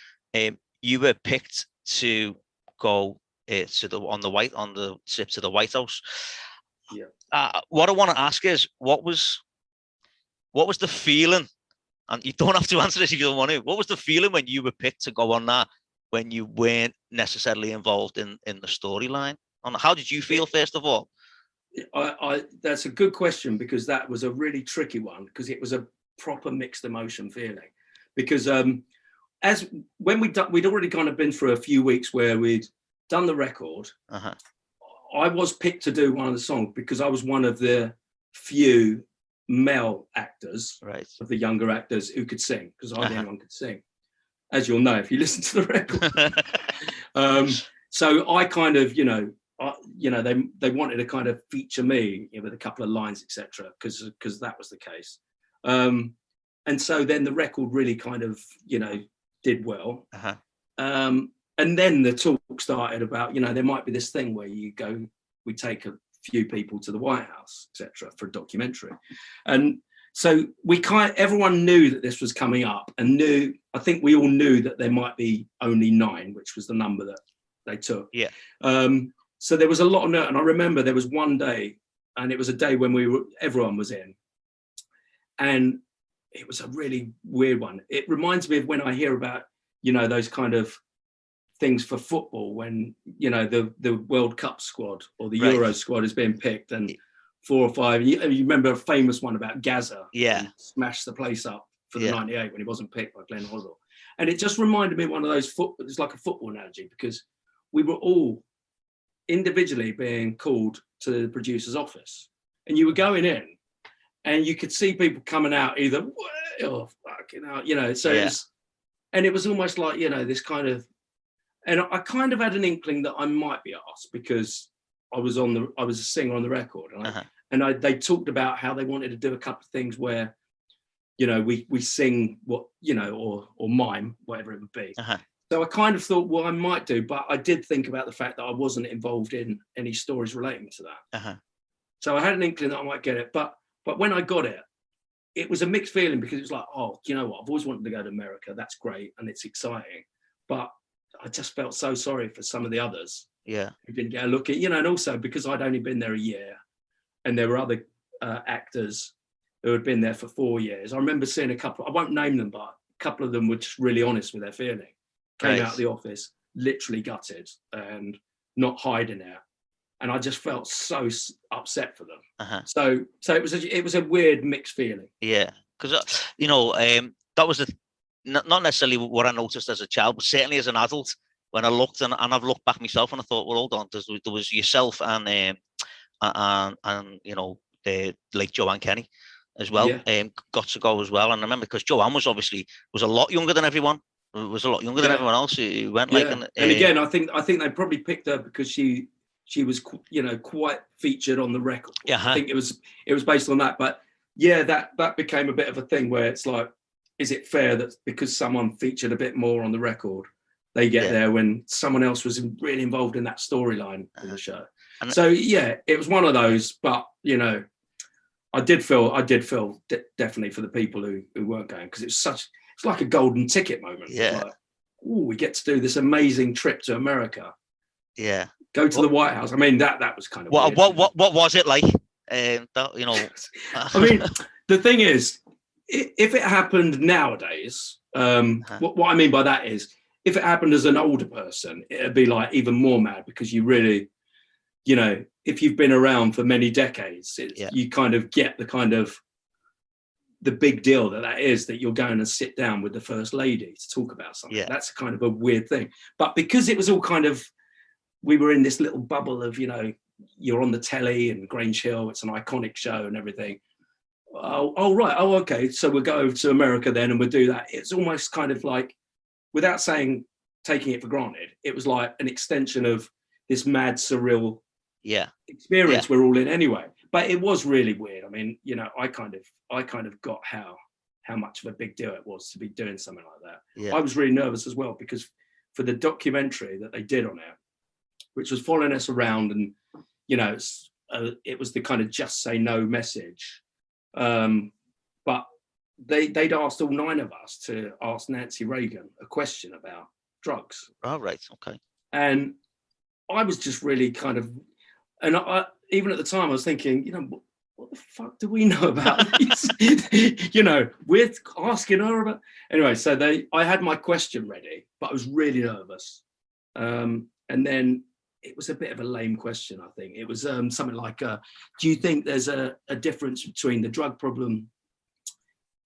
you were picked to go to the trip to the White House. Yeah. What I want to ask is, what was the feeling? And you don't have to answer this if you don't want to. What was the feeling when you were picked to go on that, when you weren't necessarily involved in the storyline? And how did you feel, first of all? That's a good question, because that was a really tricky one, because it was a proper mixed emotion feeling. Because when we'd already kind of been through a few weeks where we'd done the record, I was picked to do one of the songs because I was one of the few male actors, of the younger actors, who could sing, because hardly anyone could sing, as you'll know if you listen to the record. So I kind of, they wanted to kind of feature me with a couple of lines, etc., because that was the case. And so then the record really kind of, did well. And then the talk started about, there might be this thing where we take a few people to the White House, etc., for a documentary. And so everyone knew that this was coming up, and I think we all knew that there might be only 9, which was the number that they took. Yeah. So there was a lot of nerve. And I remember there was one day, and it was a day when everyone was in, and it was a really weird one. It reminds me of when I hear about, those kind of things for football, when the World Cup squad or the Euro squad is being picked, and 4 or 5. You remember a famous one about Gaza? Yeah, smashed the place up for the '98 when he wasn't picked by Glenn Hoddle, and it just reminded me of one of those it's like a football analogy, because we were all individually being called to the producer's office, and you were going in, and you could see people coming out either or fucking out, you know. So it was almost like, you know, this kind of, and I kind of had an inkling that I might be asked because I was a singer on the record, and they talked about how they wanted to do a couple of things where, you know, we sing what, you know, or mime, whatever it would be. So I kind of thought, well, I might do, but I did think about the fact that I wasn't involved in any stories relating to that. So I had an inkling that I might get it, but when I got it, it was a mixed feeling because it was like, oh, you know what? I've always wanted to go to America. That's great and it's exciting, but I just felt so sorry for some of the others who didn't get a look at, you know, and also because I'd only been there a year, and there were other actors who had been there for 4 years. I remember seeing a couple. I won't name them, but a couple of them were just really honest with their feeling. Came out of the office literally gutted and not hiding it, and I just felt so upset for them. So it was a weird mixed feeling. Yeah, because you know, that was not necessarily what I noticed as a child, but certainly as an adult when I looked, and I've looked back myself and I thought, well, hold on, there was yourself and you know, the late Joanne Kenny as well, got to go as well. And I remember because Joanne was a lot younger than everyone. Was a lot younger than everyone else who went like. And again, I think they probably picked her because she was, you know, quite featured on the record. I think it was based on that. But yeah, that became a bit of a thing where it's like, is it fair that because someone featured a bit more on the record, they get there when someone else was really involved in that storyline in the show? So yeah, it was one of those. But you know, I did feel definitely for the people who weren't going, because it's like a golden ticket moment. Like, we get to do this amazing trip to America. Yeah, go to the White House. I mean, that was kind of weird. What was it like? You know, I mean, the thing is, if it happened nowadays, what I mean by that is, if it happened as an older person, it'd be like even more mad, because you really, you know, if you've been around for many decades, you kind of get the big deal that is, that you're going to sit down with the First Lady to talk about something. That's kind of a weird thing. But because it was all kind of, we were in this little bubble of, you know, you're on the telly and Grange Hill, it's an iconic show and everything. Oh, right. Oh, okay. So we'll go over to America then and we'll do that. It's almost kind of like, without saying, taking it for granted, it was like an extension of this mad, surreal experience we're all in anyway. But it was really weird. I mean, you know, I kind of got how much of a big deal it was to be doing something like that. I was really nervous as well, because for the documentary that they did on it, which was following us around, and you know, it was the kind of just say no message. But they'd asked all 9 of us to ask Nancy Reagan a question about drugs. Oh, right, okay. And I was just really kind of, and I even at the time I was thinking, you know, what the fuck do we know about this? You know, we're asking her about. Anyway, so I had my question ready, but I was really nervous. And then it was a bit of a lame question, I think. It was something like, do you think there's a difference between the drug problem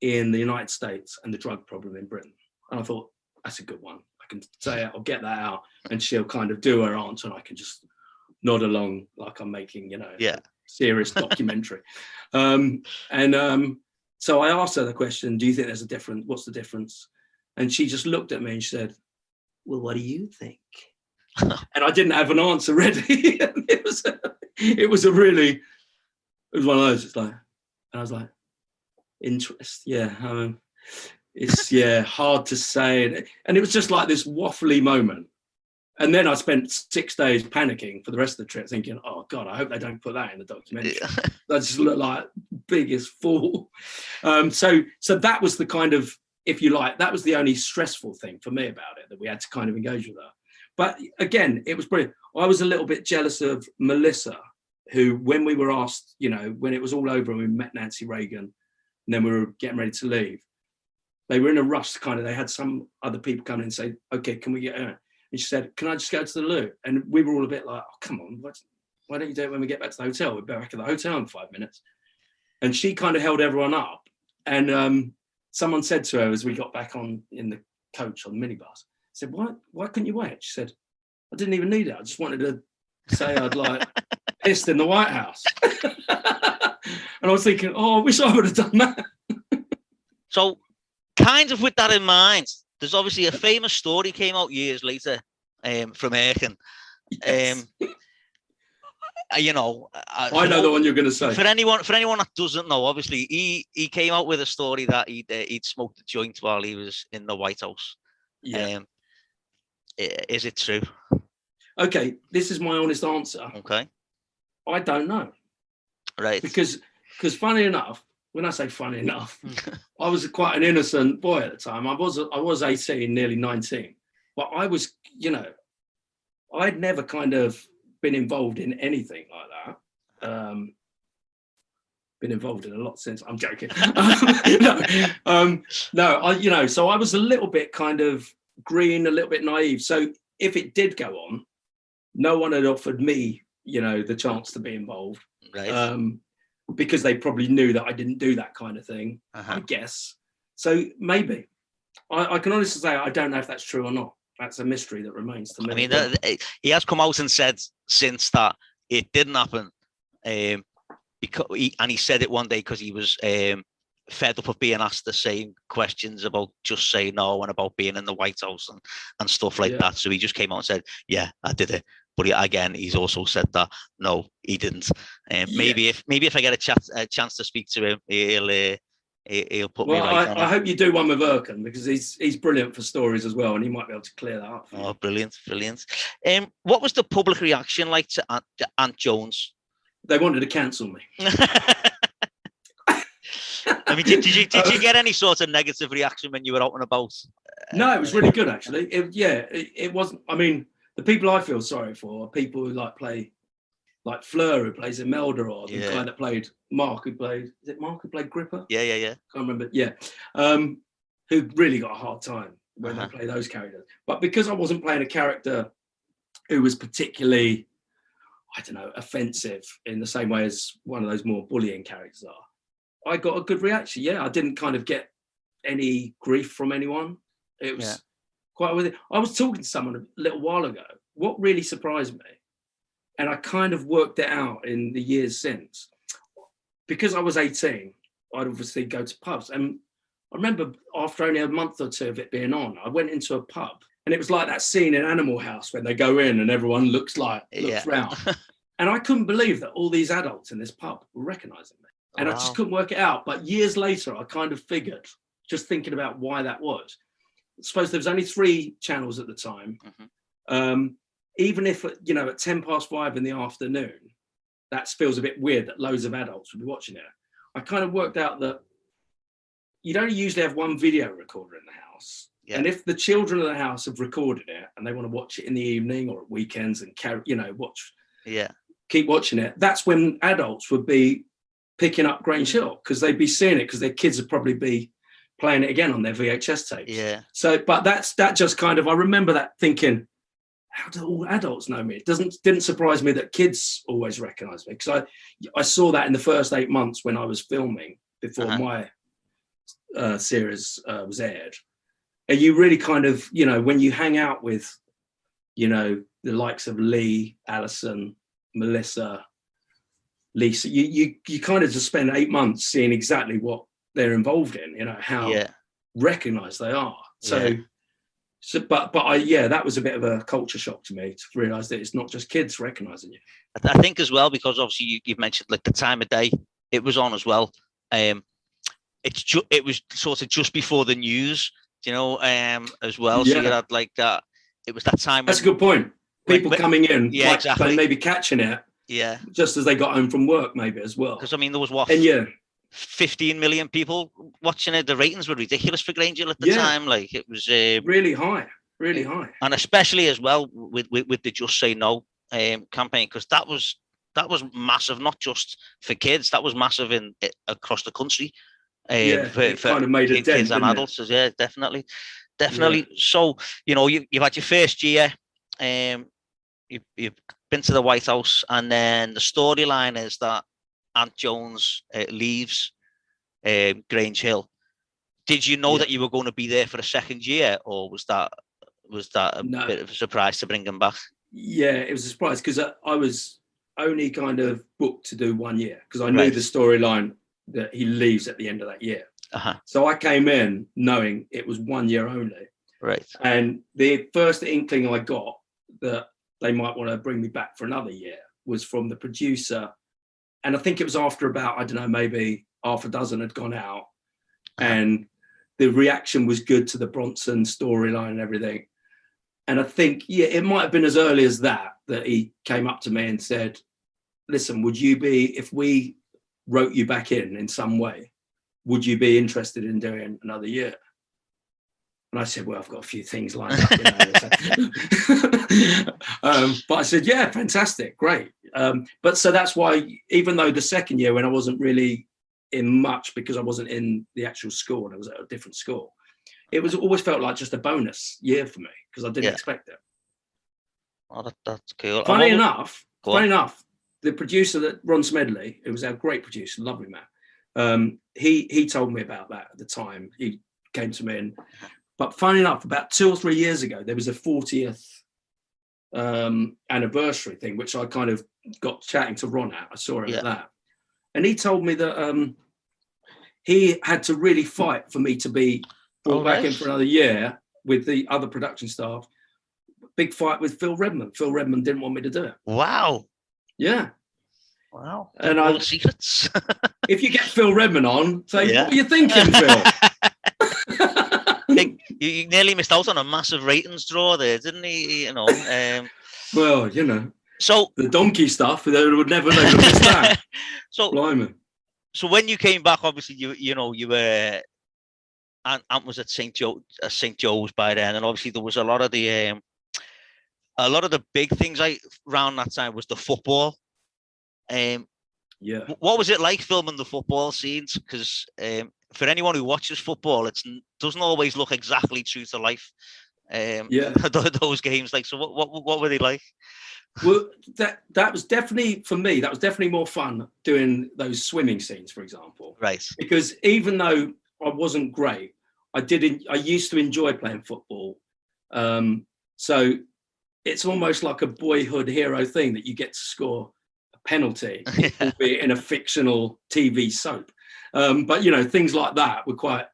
in the United States and the drug problem in Britain? And I thought, that's a good one. I can say it, I'll get that out, and she'll kind of do her answer, and I can just nod along like I'm making, you know, a serious documentary. So I asked her the question, do you think there's a difference? What's the difference? And she just looked at me and she said, well, what do you think? And I didn't have an answer ready. it was one of those. It's like, and I was like, interest, it's hard to say, and it was just like this waffly moment. And then I spent 6 days panicking for the rest of the trip, thinking, oh God, I hope they don't put that in the documentary. I just look like biggest fool. So that was the kind of, if you like, that was the only stressful thing for me about it, that we had to kind of engage with her. But again, it was brilliant. I was a little bit jealous of Melissa, who, when we were asked, you know, when it was all over and we met Nancy Reagan, and then we were getting ready to leave, they were in a rush to kind of, they had some other people come in and say, okay, can we get her? And she said, can I just go to the loo? And we were all a bit like, oh, come on, why don't you do it when we get back to the hotel? We're back at the hotel in 5 minutes. And she kind of held everyone up. And someone said to her as we got back on in the coach on the minibus, said, why couldn't you wait? She said, I didn't even need it. I just wanted to say I'd like pissed in the White House. And I was thinking, I wish I would have done that. So, kind of with that in mind, there's obviously a famous story came out years later from Aiken. Yes. You know, I know the one you're going to say. For anyone that doesn't know, obviously he came out with a story that he'd smoked a joint while he was in the White House. Yeah. Is it true? Okay, this is my honest answer. Okay. I don't know. Right. Because funny enough, when I say funny enough, I was quite an innocent boy at the time. I was 18, nearly 19. But I was, I'd never kind of been involved in anything like that. Been involved in a lot since. I'm joking. No, so I was a little bit kind of green, a little bit naive. So if it did go on, no one had offered me, the chance to be involved. Right. Because they probably knew that I didn't do that kind of thing, I guess. So maybe. I can honestly say I don't know if that's true or not. That's a mystery that remains to me. I mean, he has come out and said since that it didn't happen. Because he said it one day because he was fed up of being asked the same questions about just saying no and about being in the White House and stuff like that. So he just came out and said, yeah, I did it. But again, he's also said that no, he didn't. Maybe if I get a chance to speak to him, he'll put me right on it. I hope you do one with Erkin because he's brilliant for stories as well, and he might be able to clear that up. Oh, brilliant. What was the public reaction like to Aunt Jones? They wanted to cancel me. I mean, did you get any sort of negative reaction when you were out and about? No, it was really good actually. It wasn't. I mean, the people I feel sorry for are people who play like Fleur, who plays Imelda, or the guy that played Mark, who played Gripper? Yeah. Can't remember. Yeah, who really got a hard time when they play those characters. But because I wasn't playing a character who was particularly, I don't know, offensive in the same way as one of those more bullying characters are, I got a good reaction. Yeah, I didn't kind of get any grief from anyone. It was quite with it. I was talking to someone a little while ago. What really surprised me, and I kind of worked it out in the years since, because I was 18, I'd obviously go to pubs. And I remember after only a month or two of it being on, I went into a pub and it was like that scene in Animal House when they go in and everyone looks round. And I couldn't believe that all these adults in this pub were recognising me. And I just couldn't work it out. But years later, I kind of figured, just thinking about why that was. I suppose there was only 3 channels at the time. Even if, at 5:10 in the afternoon, that feels a bit weird that loads of adults would be watching it. I kind of worked out that you'd only usually have one video recorder in the house. Yeah. And if the children of the house have recorded it and they want to watch it in the evening or at weekends and keep watching it, that's when adults would be picking up Grange Hill because they'd be seeing it because their kids would probably be playing it again on their VHS tapes. Yeah. So, but that just kind of, I remember that thinking, how do all adults know me? It didn't surprise me that kids always recognise me because I saw that in the first 8 months when I was filming before my series was aired. And you really kind of, when you hang out with, the likes of Lee, Alison, Melissa, Lisa, you kind of just spend 8 months seeing exactly what they're involved in, how recognised they are. But that was a bit of a culture shock to me to realise that it's not just kids recognising you. I think as well, because obviously you've mentioned like the time of day it was on as well. It was sort of just before the news, as well. So you had like that. It was that time. That's a good point. People coming in, exactly. Maybe catching it. Yeah. Just as they got home from work, maybe as well. Because there was 15 million people watching it. The ratings were ridiculous for Grange Hill at the time. Like it was really high, and especially as well with the Just Say No campaign, because that was massive, not just for kids. That was massive across the country. For kind of made kids and adults. Yeah, definitely. Yeah. So you've had your first year. You've been to the White House, and then the storyline is that Aunt Jones leaves Grange Hill. Did you know that you were going to be there for a second year, or was that a bit of a surprise to bring him back? Yeah, it was a surprise because I was only kind of booked to do 1 year because I knew the storyline that he leaves at the end of that year. So I came in knowing it was 1 year only. Right. And the first inkling I got that they might want to bring me back for another year was from the producer. And I think it was after about, I don't know, maybe half a dozen had gone out. And the reaction was good to the Bronson storyline and everything. And I think, it might have been as early as that he came up to me and said, listen, would you be, if we wrote you back in some way, would you be interested in doing another year? And I said, well, I've got a few things lined up. But I said, yeah, fantastic, great. But so that's why, even though the second year when I wasn't really in much because I wasn't in the actual school and I was at a different school, it was always felt like just a bonus year for me because I didn't expect it. Oh, that's cool. Funny enough, the producer, that Ron Smedley, who was our great producer, lovely man, he told me about that at the time. He came to me, but funny enough, about 2 or 3 years ago, there was a 40th anniversary thing, which I kind of got chatting to Ron at. I saw him at that, and he told me that he had to really fight for me to be brought back in for another year with the other production staff. Big fight with Phil Redmond. Phil Redmond didn't want me to do it. Wow. Yeah. Wow. And all the secrets. If you get Phil Redmond on, say, what were you thinking, Phil? You nearly missed out on a massive ratings draw there, didn't he? Well, so the donkey stuff, they would never miss that. So, blimey. So when you came back, obviously you were, Ant was at St. Joe's by then, and obviously there was a lot of the big things around that time was the football. What was it like filming the football scenes? Because for anyone who watches football, it doesn't always look exactly true to life. Those games, so what were they like? Well, that was definitely, for me, that was definitely more fun doing those swimming scenes, for example. Right. Because even though I wasn't great, I used to enjoy playing football. So it's almost like a boyhood hero thing that you get to score a penalty, albeit in a fictional TV soap. But, things like that were quite...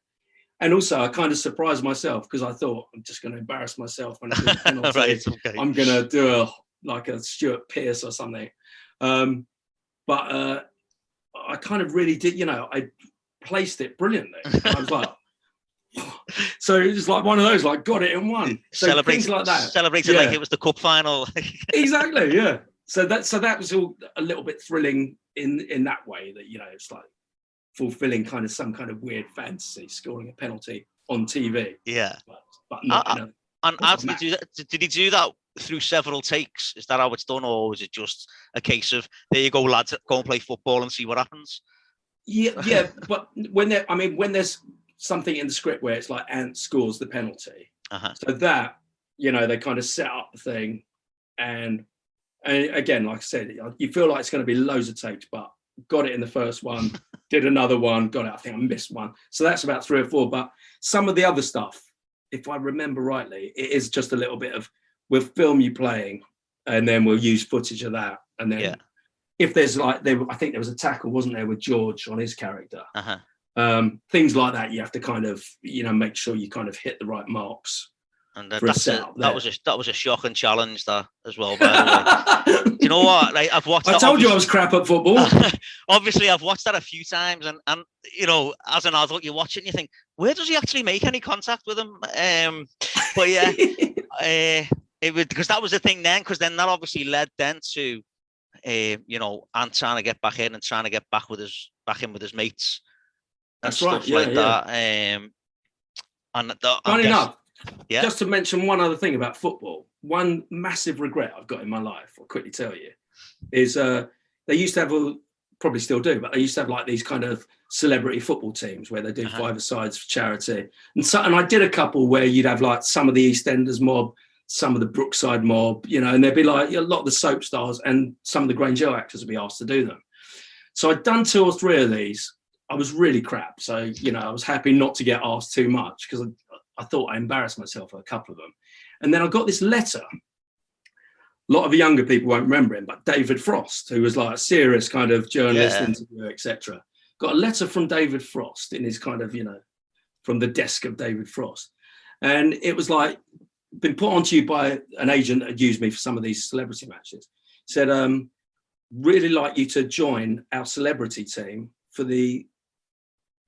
And also, I kind of surprised myself because I thought, I'm just going to embarrass myself when I do a penalty. Right, okay. I'm going to do a Stuart Pearce or something. But I kind of really did, I placed it brilliantly. I was like... So it was like one of those, got it in one. So things like that. Celebrated like it was the cup final. Exactly, yeah. So that was all a little bit thrilling in that way, that it's like fulfilling kind of some kind of weird fantasy, scoring a penalty on TV. Yeah. But not and how did he do that? Did he do that through several takes? Is that how it's done, or is it just a case of, there you go, lads, go and play football and see what happens? Yeah. But when there's something in the script where it's like Ant scores the penalty, so that they kind of set up the thing, and again, like I said, you feel like it's going to be loads of takes, but got it in the first one, did another one, got it. I think I missed one, so that's about 3 or 4. But some of the other stuff, if I remember rightly, it is just a little bit of, we'll film you playing, and then we'll use footage of that, and then if there's I think there was a tackle, wasn't there, with George on his character. Things like that, you have to kind of make sure you kind of hit the right marks. And that was a shocking challenge, that as well, by the way. Do you know what? I've watched. I told you I was crap at football. Obviously, I've watched that a few times, and as an adult, you watch it and you think, where does he actually make any contact with him? But yeah, because that was the thing then. Because then that obviously led then to, Ant trying to get back in and trying to get back in with his mates. That's right. That. Funny enough, just to mention one other thing about football, one massive regret I've got in my life, I'll quickly tell you, is they used to have, probably still do, but they used to have like these kind of celebrity football teams where they do 5-a-sides for charity. And I did a couple where you'd have like some of the EastEnders mob, some of the Brookside mob, and there'd be like a lot of the soap stars, and some of the Grange Hill actors would be asked to do them. So I'd done 2 or 3 of these. I was really crap. So, I was happy not to get asked too much because I thought I embarrassed myself for a couple of them. And then I got this letter a lot of the younger people won't remember him, but David Frost, who was like a serious kind of journalist, interviewer, etc., got a letter from David Frost in his kind of, from the desk of David Frost. And it was like, been put onto you by an agent that had used me for some of these celebrity matches. Said, really like you to join our celebrity team for the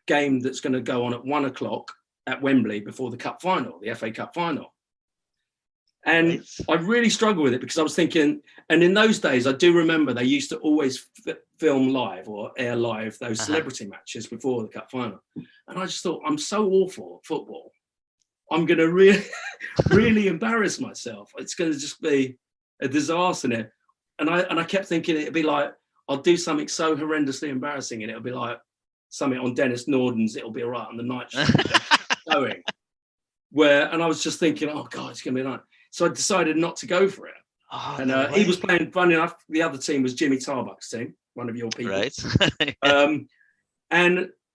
game that's going to go on at 1:00 at Wembley before the cup final, the FA Cup final. And I really struggled with it because I was thinking, and in those days, I do remember they used to always film live or air live those celebrity matches before the cup final. And I just thought, I'm so awful at football. I'm going to really embarrass myself. It's going to just be a disaster in it. And I kept thinking it'd be like, I'll do something so horrendously embarrassing and it'll be like something on Dennis Norden's It'll Be All Right on the night show going. And I was just thinking, oh God, it's going to be like. So I decided not to go for it. Oh, and no he was playing, funny enough, the other team was Jimmy Tarbuck's team, one of your people. Right.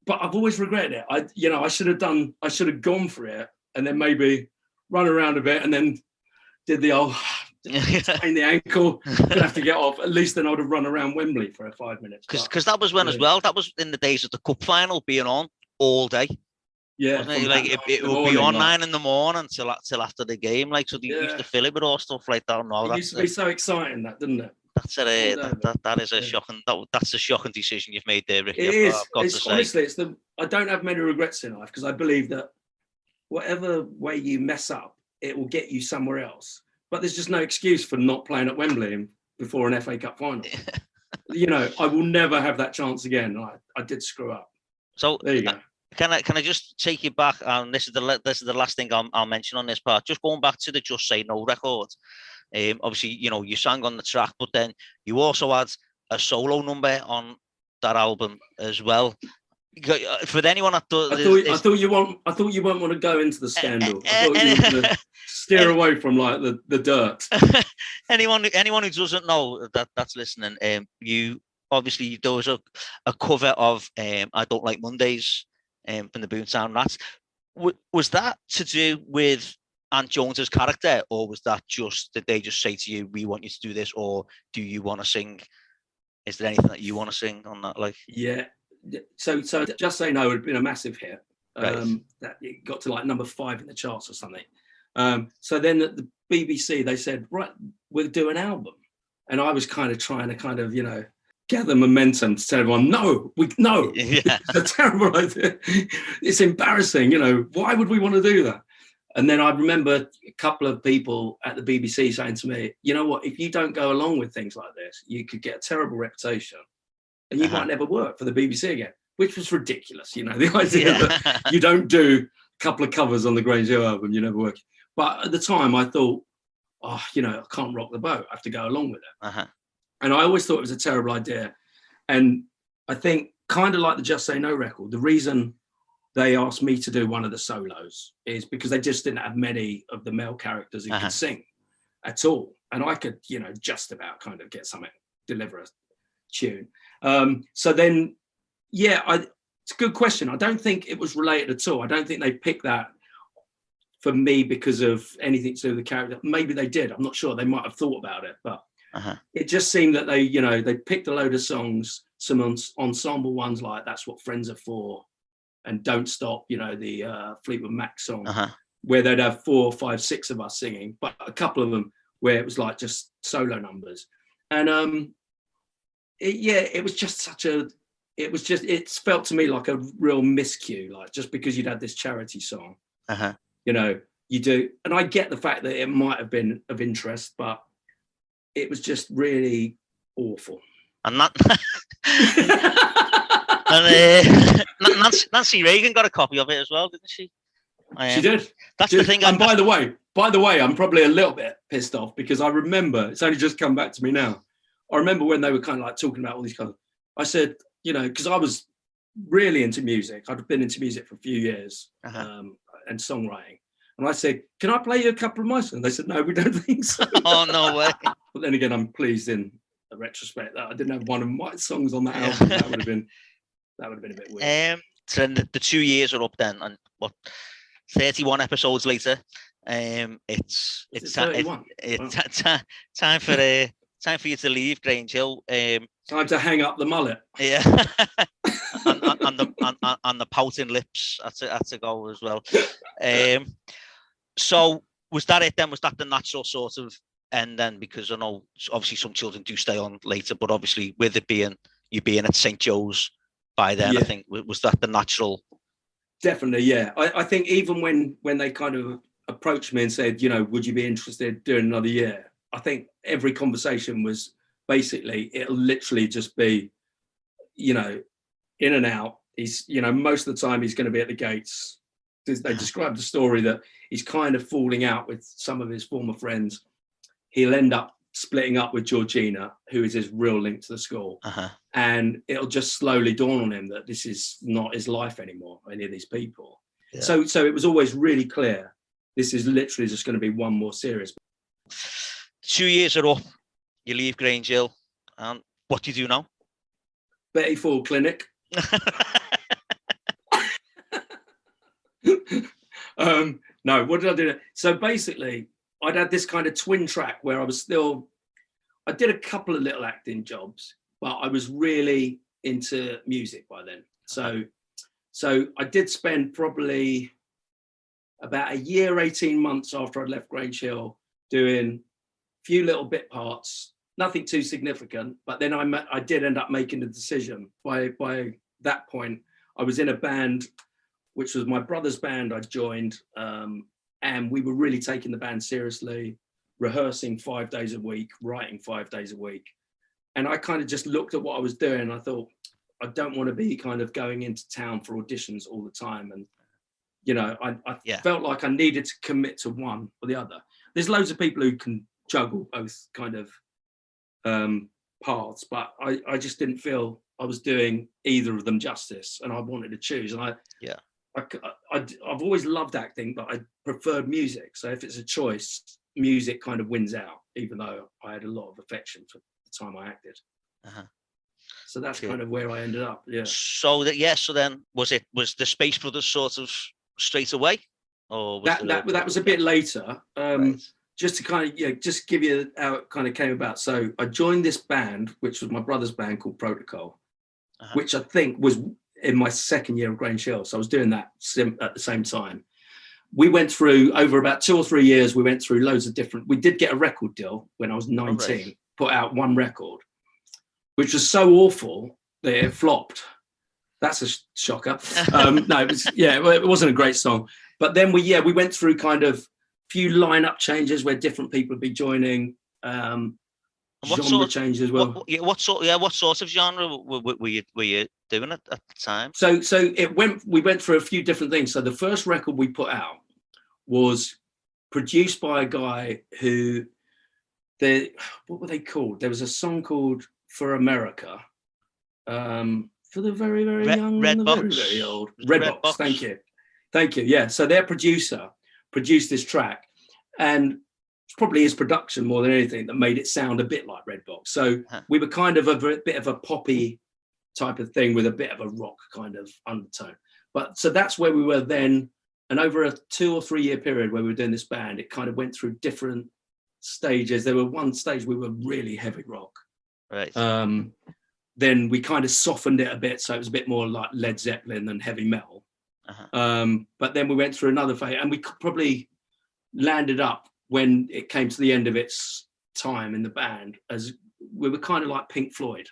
But I've always regretted it. I should have gone for it and then maybe run around a bit and then did the old sprain the ankle, gonna have to get off. At least then I would have run around Wembley for 5 minutes. Because that was when as well, that was in the days of the cup final being on all day. Yeah, wasn't it? Like it would be on 9 in till after the game. Like so, they used to fill it with all stuff like that. No, it used to be so exciting, that didn't it? That's that is a shocking. That's a shocking decision you've made there, Ricky. It is. Honestly, I don't have many regrets in life because I believe that whatever way you mess up, it will get you somewhere else. But there's just no excuse for not playing at Wembley before an FA Cup final. I will never have that chance again. I did screw up. So there you go. Can I just take you back? And this is the last thing I'll mention on this part. Just going back to the Just Say No record. Obviously, you sang on the track, but then you also had a solo number on that album as well. For anyone that does, I thought you won't want to go into the scandal. I thought you were going to steer away from like the dirt. anyone who doesn't know that's listening, you obviously there was a cover of I Don't Like Mondays from the Boomtown Rats. Was that to do with Ant Jones's character, or was that just did they just say to you, we want you to do this, or do you want to sing? Is there anything that you want to sing on that? Like, yeah. So Just Say No had been a massive hit. Right. That it got to like number 5 in the charts or something. So then at the BBC they said, right, we'll do an album, and I was kind of trying to gather momentum to tell everyone, no, it's a terrible idea. It's embarrassing. Why would we want to do that? And then I remember a couple of people at the BBC saying to me, you know what, if you don't go along with things like this, you could get a terrible reputation and you might never work for the BBC again, which was ridiculous. The idea that you don't do a couple of covers on the Grange Hill album, you never work. But at the time I thought, I can't rock the boat. I have to go along with it. And I always thought it was a terrible idea. And I think kind of like the Just Say No record, the reason they asked me to do one of the solos is because they just didn't have many of the male characters who could sing at all. And I could, just about kind of get something, deliver a tune. So then, it's a good question. I don't think it was related at all. I don't think they picked that for me because of anything to do with the character. Maybe they did. I'm not sure. They might have thought about it, but it just seemed that they picked a load of songs, some ensemble ones like That's What Friends Are For, and Don't Stop, the Fleetwood Mac song, where they'd have 4, 5, 6 of us singing, but a couple of them where it was like just solo numbers. And it was just it felt to me like a real miscue, like just because you'd had this charity song, you do. And I get the fact that it might have been of interest, but it was just really awful. And that Nancy Reagan got a copy of it as well, didn't she? She did. That's the thing. And by the way, I'm probably a little bit pissed off because I remember, it's only just come back to me now. I remember when they were kind of like talking about all these kind of, I said, because I was really into music. I'd been into music for a few years and songwriting. And I said, can I play you a couple of my songs? They said, no, we don't think so. Oh, no way. But then again, I'm pleased in retrospect that I didn't have one of my songs on that album. That would have been a bit weird. So then the 2 years are up then, and 31 episodes later, It's 31? Time for time for you to leave Grange Hill. Time to hang up the mullet. Yeah, on the pouting lips. That's a go as well. So was that it then? Was that the natural sort of end then? Because I know obviously some children do stay on later, but obviously with it being you being at St. Joe's by then, I think was that the natural? Definitely, yeah. I think even when they kind of approached me and said, would you be interested in doing another year? I think every conversation was basically, it'll literally just be, in and out. He's, most of the time he's going to be at the gates. They described the story that he's kind of falling out with some of his former friends. He'll end up splitting up with Georgina, who is his real link to the school. And it'll just slowly dawn on him that this is not his life anymore, any of these people. Yeah. So it was always really clear, this is literally just going to be one more series. 2 years are up, you leave Grange Hill, and what do you do now? Betty Ford Clinic. No, what did I do? So basically, I'd had this kind of twin track where I did a couple of little acting jobs, but I was really into music by then. So I did spend probably about a year, 18 months after I'd left Grange Hill doing a few little bit parts, nothing too significant, but then I did end up making the decision. By that point, I was in a band, which was my brother's band I joined, and we were really taking the band seriously, rehearsing 5 days a week, writing 5 days a week. And I kind of just looked at what I was doing and I thought, I don't want to be kind of going into town for auditions all the time. And, I felt like I needed to commit to one or the other. There's loads of people who can juggle both kind of paths, but I just didn't feel I was doing either of them justice, and I wanted to choose. And I've always loved acting, but I preferred music. So if it's a choice, music kind of wins out, even though I had a lot of affection for the time I acted. So that's kind of where I ended up. Yeah. So then was the Space Brothers sort of straight away, or was that was a bit later? Right. Just to kind of just give you how it kind of came about. So I joined this band, which was my brother's band called Protocol, which I think was in my second year of Grange Hill. So I was doing that at the same time. We went through, over about 2 or 3 years, we went through loads of we did get a record deal when I was 19, put out one record, which was so awful that it flopped. That's a shocker. No, it wasn't a great song. But then we went through kind of few lineup changes where different people would be joining, genre changes as well. What sort of genre were you doing at the time? So we went through a few different things. So the first record we put out was produced by a guy who what were they called? There was a song called For America, for the very, very young and the very, very old. Redbox. Thank you. Yeah. So their producer produced this track, and it's probably his production more than anything that made it sound a bit like Redbox. So we were kind of a bit of a poppy type of thing with a bit of a rock kind of undertone. But so that's where we were then. And over a 2 or 3 year period where we were doing this band, it kind of went through different stages. There were one stage we were really heavy rock. Right. Then we kind of softened it a bit, so it was a bit more like Led Zeppelin than heavy metal. But then we went through another phase, and we probably landed up when it came to the end of its time in the band as we were kind of like Pink Floyd.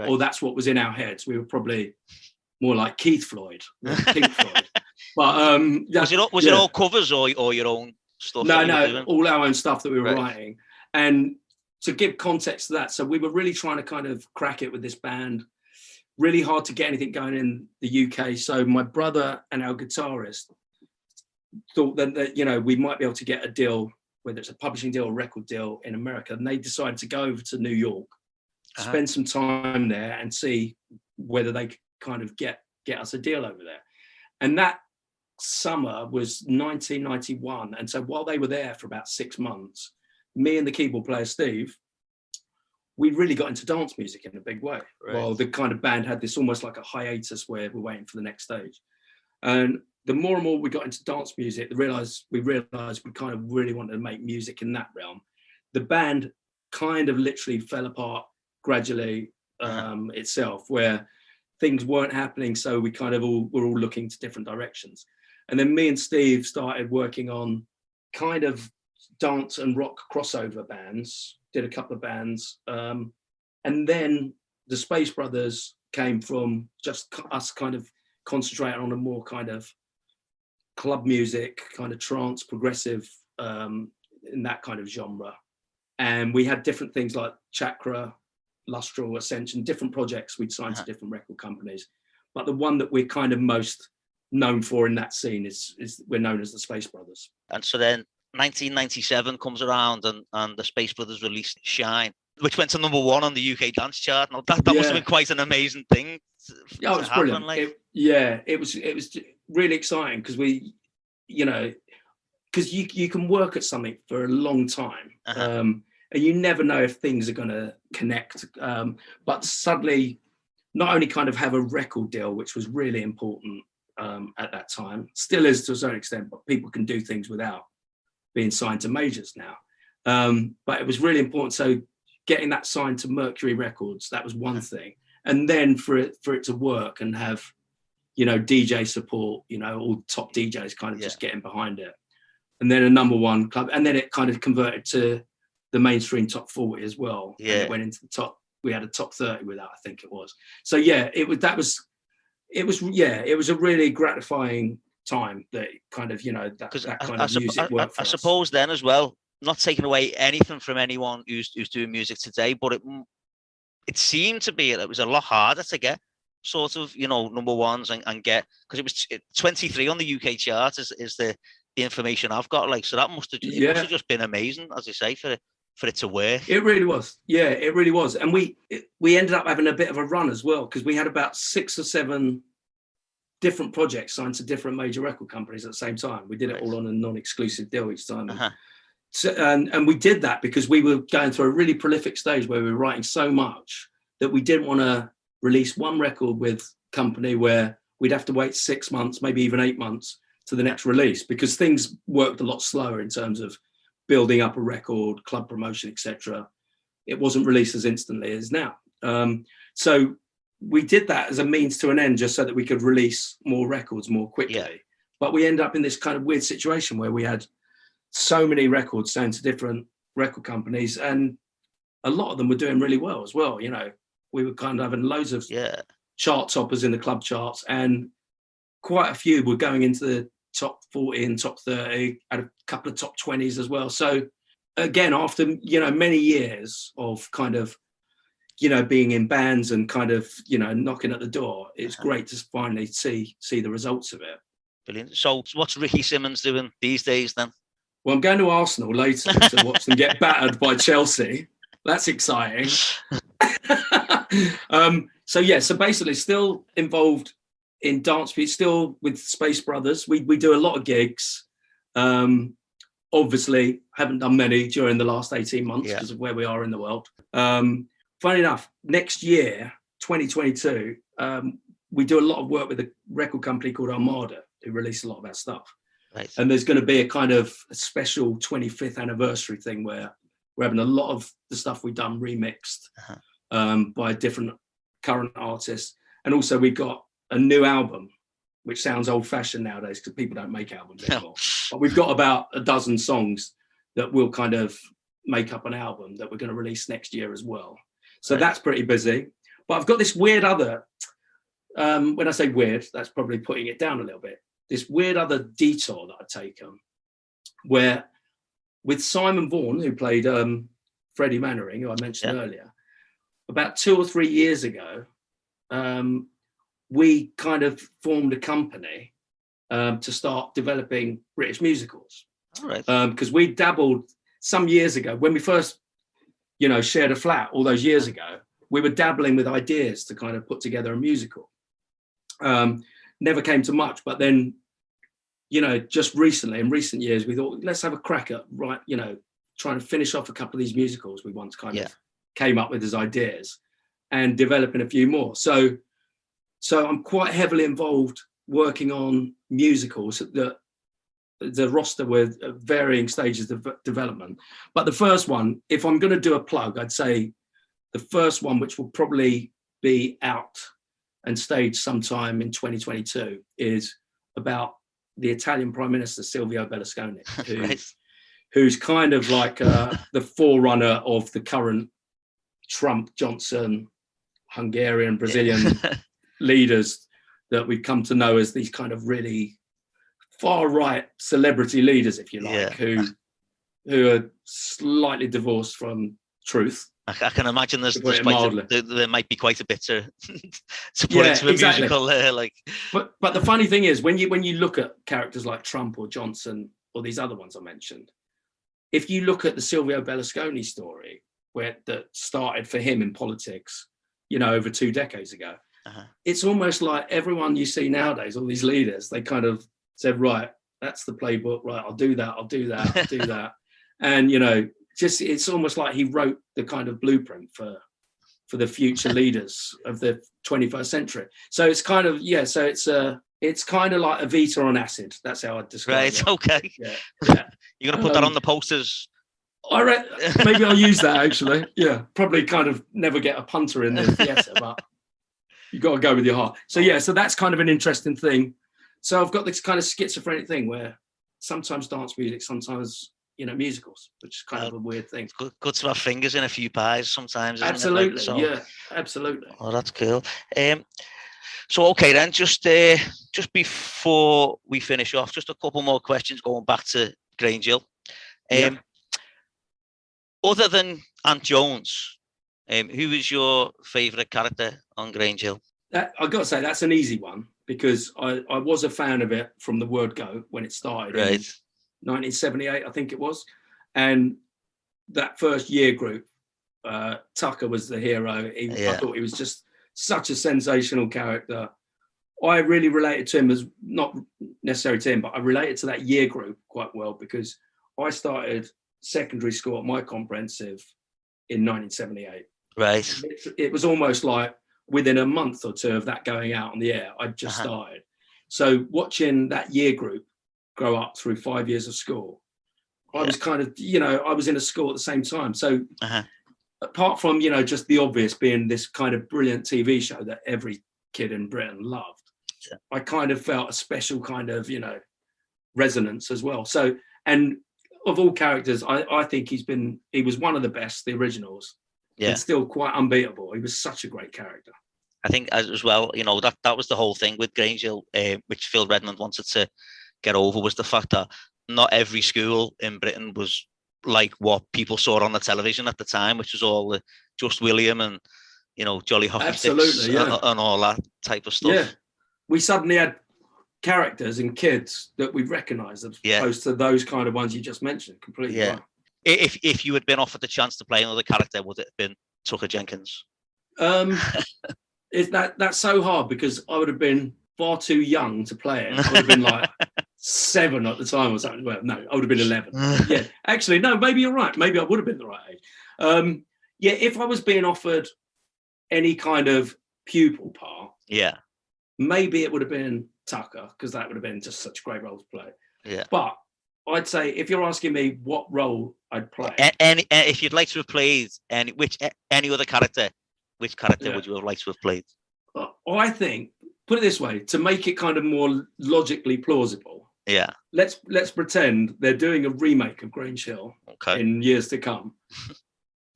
Or that's what was in our heads. We were probably more like Keith Floyd than Pink Floyd. But was it all covers or your own stuff? No, all our own stuff that we were writing. And to give context to that, so we were really trying to kind of crack it with this band. Really hard to get anything going in the UK. So my brother and our guitarist thought that we might be able to get a deal, whether it's a publishing deal or record deal in America. And they decided to go over to New York, spend some time there and see whether they could kind of get us a deal over there. And that summer was 1991. And so while they were there for about 6 months, me and the keyboard player, Steve, we really got into dance music in a big way. Right. While the kind of band had this almost like a hiatus where we're waiting for the next stage. And the more and more we got into dance music, we realized we kind of really wanted to make music in that realm. The band kind of literally fell apart gradually itself, where things weren't happening. So we kind of were all looking to different directions. And then me and Steve started working on kind of dance and rock crossover bands, did a couple of bands. And then the Space Brothers came from just us kind of concentrating on a more kind of club music, kind of trance, progressive, in that kind of genre. And we had different things like Chakra, Lustral, Ascension, different projects we'd signed to different record companies. But the one that we're kind of most known for in that scene is we're known as the Space Brothers. And so then 1997 comes around and the Space Brothers released Shine, which went to #1 on the UK dance chart. Now that must have been quite an amazing thing. Yeah, it was brilliant. It was really exciting because because you can work at something for a long time, and you never know if things are going to connect. But suddenly, not only kind of have a record deal, which was really important at that time, still is to a certain extent, but people can do things without being signed to majors now. But it was really important. So getting that signed to Mercury Records, that was one thing. And then for it to work and have, DJ support, all top DJs kind of just getting behind it. And then a #1 club. And then it kind of converted to the mainstream top 40 as well. Yeah. And it went into the top. We had a top 30 with that, I think it was. So yeah, it was a really gratifying time that kind of, that kind of music worked for us. I suppose then as well, not taking away anything from anyone who's doing music today, but it seemed to be that it was a lot harder to get sort of, #1s and get, because it was 23 on the UK chart is the information I've got. Like, so that must have just been amazing, as you say, for it to work. It really was. Yeah, it really was. And we ended up having a bit of a run as well, because we had about 6 or 7 different projects signed to different major record companies at the same time. We did it all on a non-exclusive deal each time. So, and we did that because we were going through a really prolific stage where we were writing so much that we didn't want to release one record with company where we'd have to wait 6 months, maybe even 8 months to the next release, because things worked a lot slower in terms of building up a record, club promotion, etc. It wasn't released as instantly as now. So we did that as a means to an end, just so that we could release more records more quickly. Yeah. But we ended up in this kind of weird situation where we had so many records signed to different record companies, and a lot of them were doing really well as well. We were kind of having loads of chart toppers in the club charts, and quite a few were going into the top 40 and top 30, had a couple of top 20s as well. So again, after, many years of kind of, being in bands and kind of, knocking at the door, it's great to finally see the results of it. Brilliant. So what's Ricky Simmonds doing these days then? Well, I'm going to Arsenal later to watch them get battered by Chelsea. That's exciting. So basically still involved in dance music, still with Space Brothers. We do a lot of gigs. Obviously, haven't done many during the last 18 months because of where we are in the world. Funny enough, next year, 2022, we do a lot of work with a record company called Armada, who release a lot of our stuff. Right. And there's going to be a kind of a special 25th anniversary thing where we're having a lot of the stuff we've done remixed by different current artists. And also we've got a new album, which sounds old-fashioned nowadays because people don't make albums anymore. But we've got about a dozen songs that will kind of make up an album that we're going to release next year as well. So that's pretty busy. But I've got this weird other, when I say weird, that's probably putting it down a little bit, this weird other detour that I've taken, where with Simon Vaughan, who played Freddie Mannering, who I mentioned earlier, about 2 or 3 years ago, we kind of formed a company to start developing British musicals. All right. Because we dabbled some years ago, when we first, shared a flat all those years ago, we were dabbling with ideas to kind of put together a musical. Never came to much, but then, just recently, in recent years, we thought, let's have a crack at, trying to finish off a couple of these musicals we once kind of came up with as ideas and developing a few more. So I'm quite heavily involved working on musicals that the roster with varying stages of development. But the first one, if I'm going to do a plug, I'd say the first one, which will probably be out and staged sometime in 2022, is about the Italian Prime Minister Silvio Berlusconi, who's kind of like the forerunner of the current Trump, Johnson, Hungarian, Brazilian leaders that we've come to know as these kind of really far-right celebrity leaders, if you like, who are slightly divorced from truth. I can imagine there might be quite a bit to put into a musical there. But the funny thing is, when you look at characters like Trump or Johnson or these other ones I mentioned, if you look at the Silvio Berlusconi story, that started for him in politics, over 2 decades ago, it's almost like everyone you see nowadays, all these leaders, they kind of said, right, that's the playbook, right, I'll do that, I'll do that. And, it's almost like he wrote the kind of blueprint for the future leaders of the 21st century. So it's kind of, it's kind of like Evita on acid. That's how I'd describe it. Right, okay. Yeah. You're going to put that on the posters? Maybe I'll use that, actually. Yeah, probably kind of never get a punter in the theatre, but you got to go with your heart. So, so that's kind of an interesting thing. So I've got this kind of schizophrenic thing where sometimes dance music, sometimes musicals, which is kind of a weird thing. It's good to have fingers in a few pies sometimes. Absolutely, absolutely. Oh, that's cool. So okay then, just before we finish off, just a couple more questions going back to Grange Hill. Other than Aunt Jones, who is your favourite character on Grange Hill? I've got to say that's an easy one, because I was a fan of it from the word go when it started. Right. 1978, I think it was. And that first year group, Tucker was the hero. I thought he was just such a sensational character. I really related to him, as not necessarily to him, but I related to that year group quite well, because I started secondary school at my comprehensive in 1978. Right. It was almost like within a month or two of that going out on the air, I'd just started. So watching that year group grow up through 5 years of school, I was kind of, I was in a school at the same time. So apart from, just the obvious being this kind of brilliant TV show that every kid in Britain loved, I kind of felt a special kind of, resonance as well. So, and of all characters, I think he was one of the best, the originals, and still quite unbeatable. He was such a great character. I think as well, that was the whole thing with Grange Hill, which Phil Redmond wanted to get over, was the fact that not every school in Britain was like what people saw on the television at the time, which was all the Just William and Jolly Hockey Sticks and all that type of stuff. Yeah, we suddenly had characters and kids that we recognised, as opposed to those kind of ones you just mentioned. Completely. Yeah. Right. If you had been offered the chance to play another character, would it have been Tucker Jenkins? That's so hard, because I would have been far too young to play it. I would have been like 7 at the time or something. Well, no, I would have been 11. Yeah, actually, no, maybe you're right. Maybe I would have been the right age. If I was being offered any kind of pupil part, maybe it would have been Tucker, because that would have been just such a great role to play. Yeah. But I'd say, if you're asking me what role I'd play, if you'd like to have played any other character, which character would you have liked to have played? I think, put it this way, to make it kind of more logically plausible. Yeah. Let's pretend they're doing a remake of Grange Hill in years to come.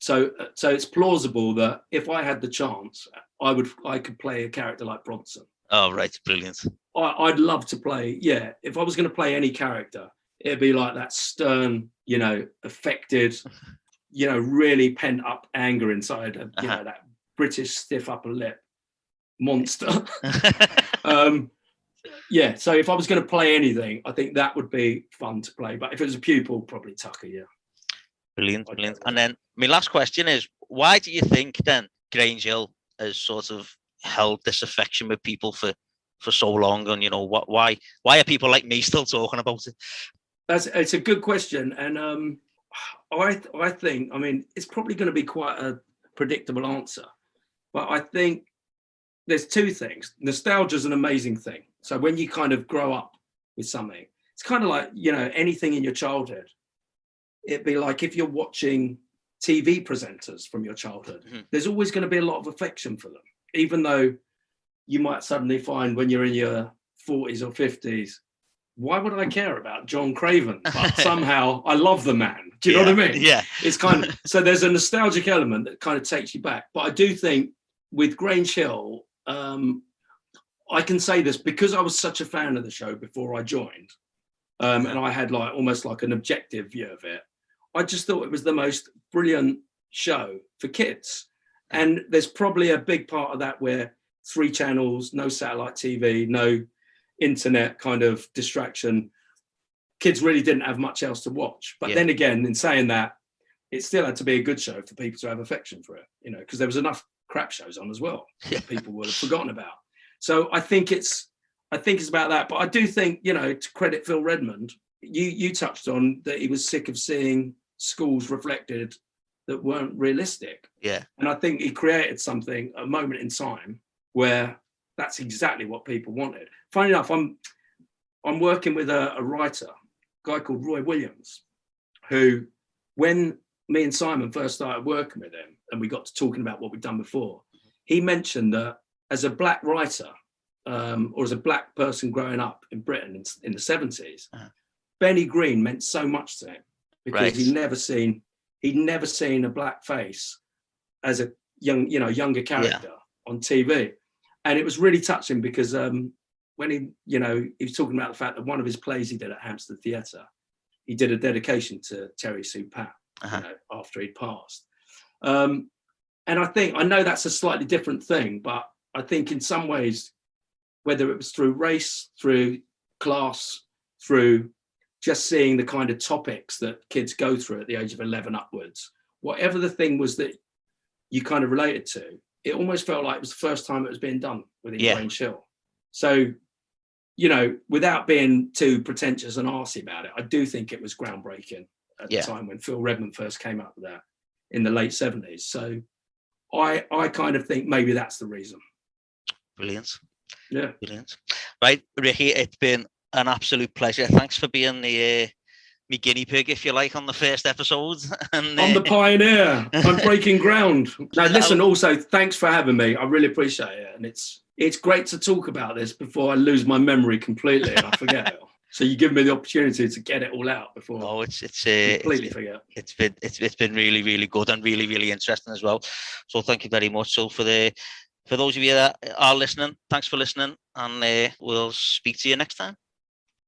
So it's plausible that if I had the chance, I could play a character like Bronson. Oh, right, brilliant. I'd love to play. Yeah, if I was going to play any character, it'd be like that stern, affected, really pent up anger inside of, that British stiff upper lip monster. So if I was going to play anything, I think that would be fun to play. But if it was a pupil, probably Tucker. Brilliant. And then my last question is, why do you think then Grange Hill has sort of held this affection with people for so long? And why are people like me still talking about it? It's a good question, and I think, it's probably going to be quite a predictable answer, but I think there's two things. Nostalgia is an amazing thing. So when you kind of grow up with something, it's kind of like, you know, anything in your childhood. It'd be like if you're watching TV presenters from your childhood, there's always going to be a lot of affection for them, even though you might suddenly find when you're in your 40s or 50s, why would I care about John Craven? But somehow I love the man. Do you know what I mean? Yeah. It's kind of, so there's a nostalgic element that kind of takes you back. But I do think with Grange Hill, I can say this because I was such a fan of the show before I joined, and I had like almost like an objective view of it. I just thought it was the most brilliant show for kids. And there's probably a big part of that where 3 channels, no satellite TV, no internet kind of distraction. Kids really didn't have much else to watch. But then again, in saying that, it still had to be a good show for people to have affection for it, you know, because there was enough crap shows on as well that people would have forgotten about. So I think it's about that. But I do think, you know, to credit Phil Redmond, you touched on that he was sick of seeing schools reflected that weren't realistic. Yeah. And I think he created something, a moment in time where that's exactly what people wanted. Funny enough, I'm working with a writer, a guy called Roy Williams, who, when me and Simon first started working with him and we got to talking about what we'd done before, he mentioned that as a black writer, or as a black person growing up in Britain in the 70s, Benny Green meant so much to him because he'd never seen a black face as a younger character on TV. And it was really touching because when he was talking about the fact that one of his plays he did at Hampstead Theatre, he did a dedication to Terry Sue Papp after he'd passed. And I know that's a slightly different thing, but I think in some ways, whether it was through race, through class, through just seeing the kind of topics that kids go through at the age of 11 upwards, whatever the thing was that you kind of related to, it almost felt like it was the first time it was being done within Grange Hill. So, you know, without being too pretentious and arsey about it, I do think it was groundbreaking at the time when Phil Redmond first came up with that in the late 70s. So I kind of think maybe that's the reason. Brilliant. Yeah. Brilliant. Right, Ricky, it's been an absolute pleasure. Thanks for being the me guinea pig, if you like, on the first episode. And, I'm the pioneer. I'm breaking ground. Now, listen, also, thanks for having me. I really appreciate it. And it's great to talk about this before I lose my memory completely and I forget it. So you give me the opportunity to get it all out before I completely forget. It's been really, really good and really, really interesting as well. So thank you very much. So for those of you that are listening, thanks for listening, and we'll speak to you next time.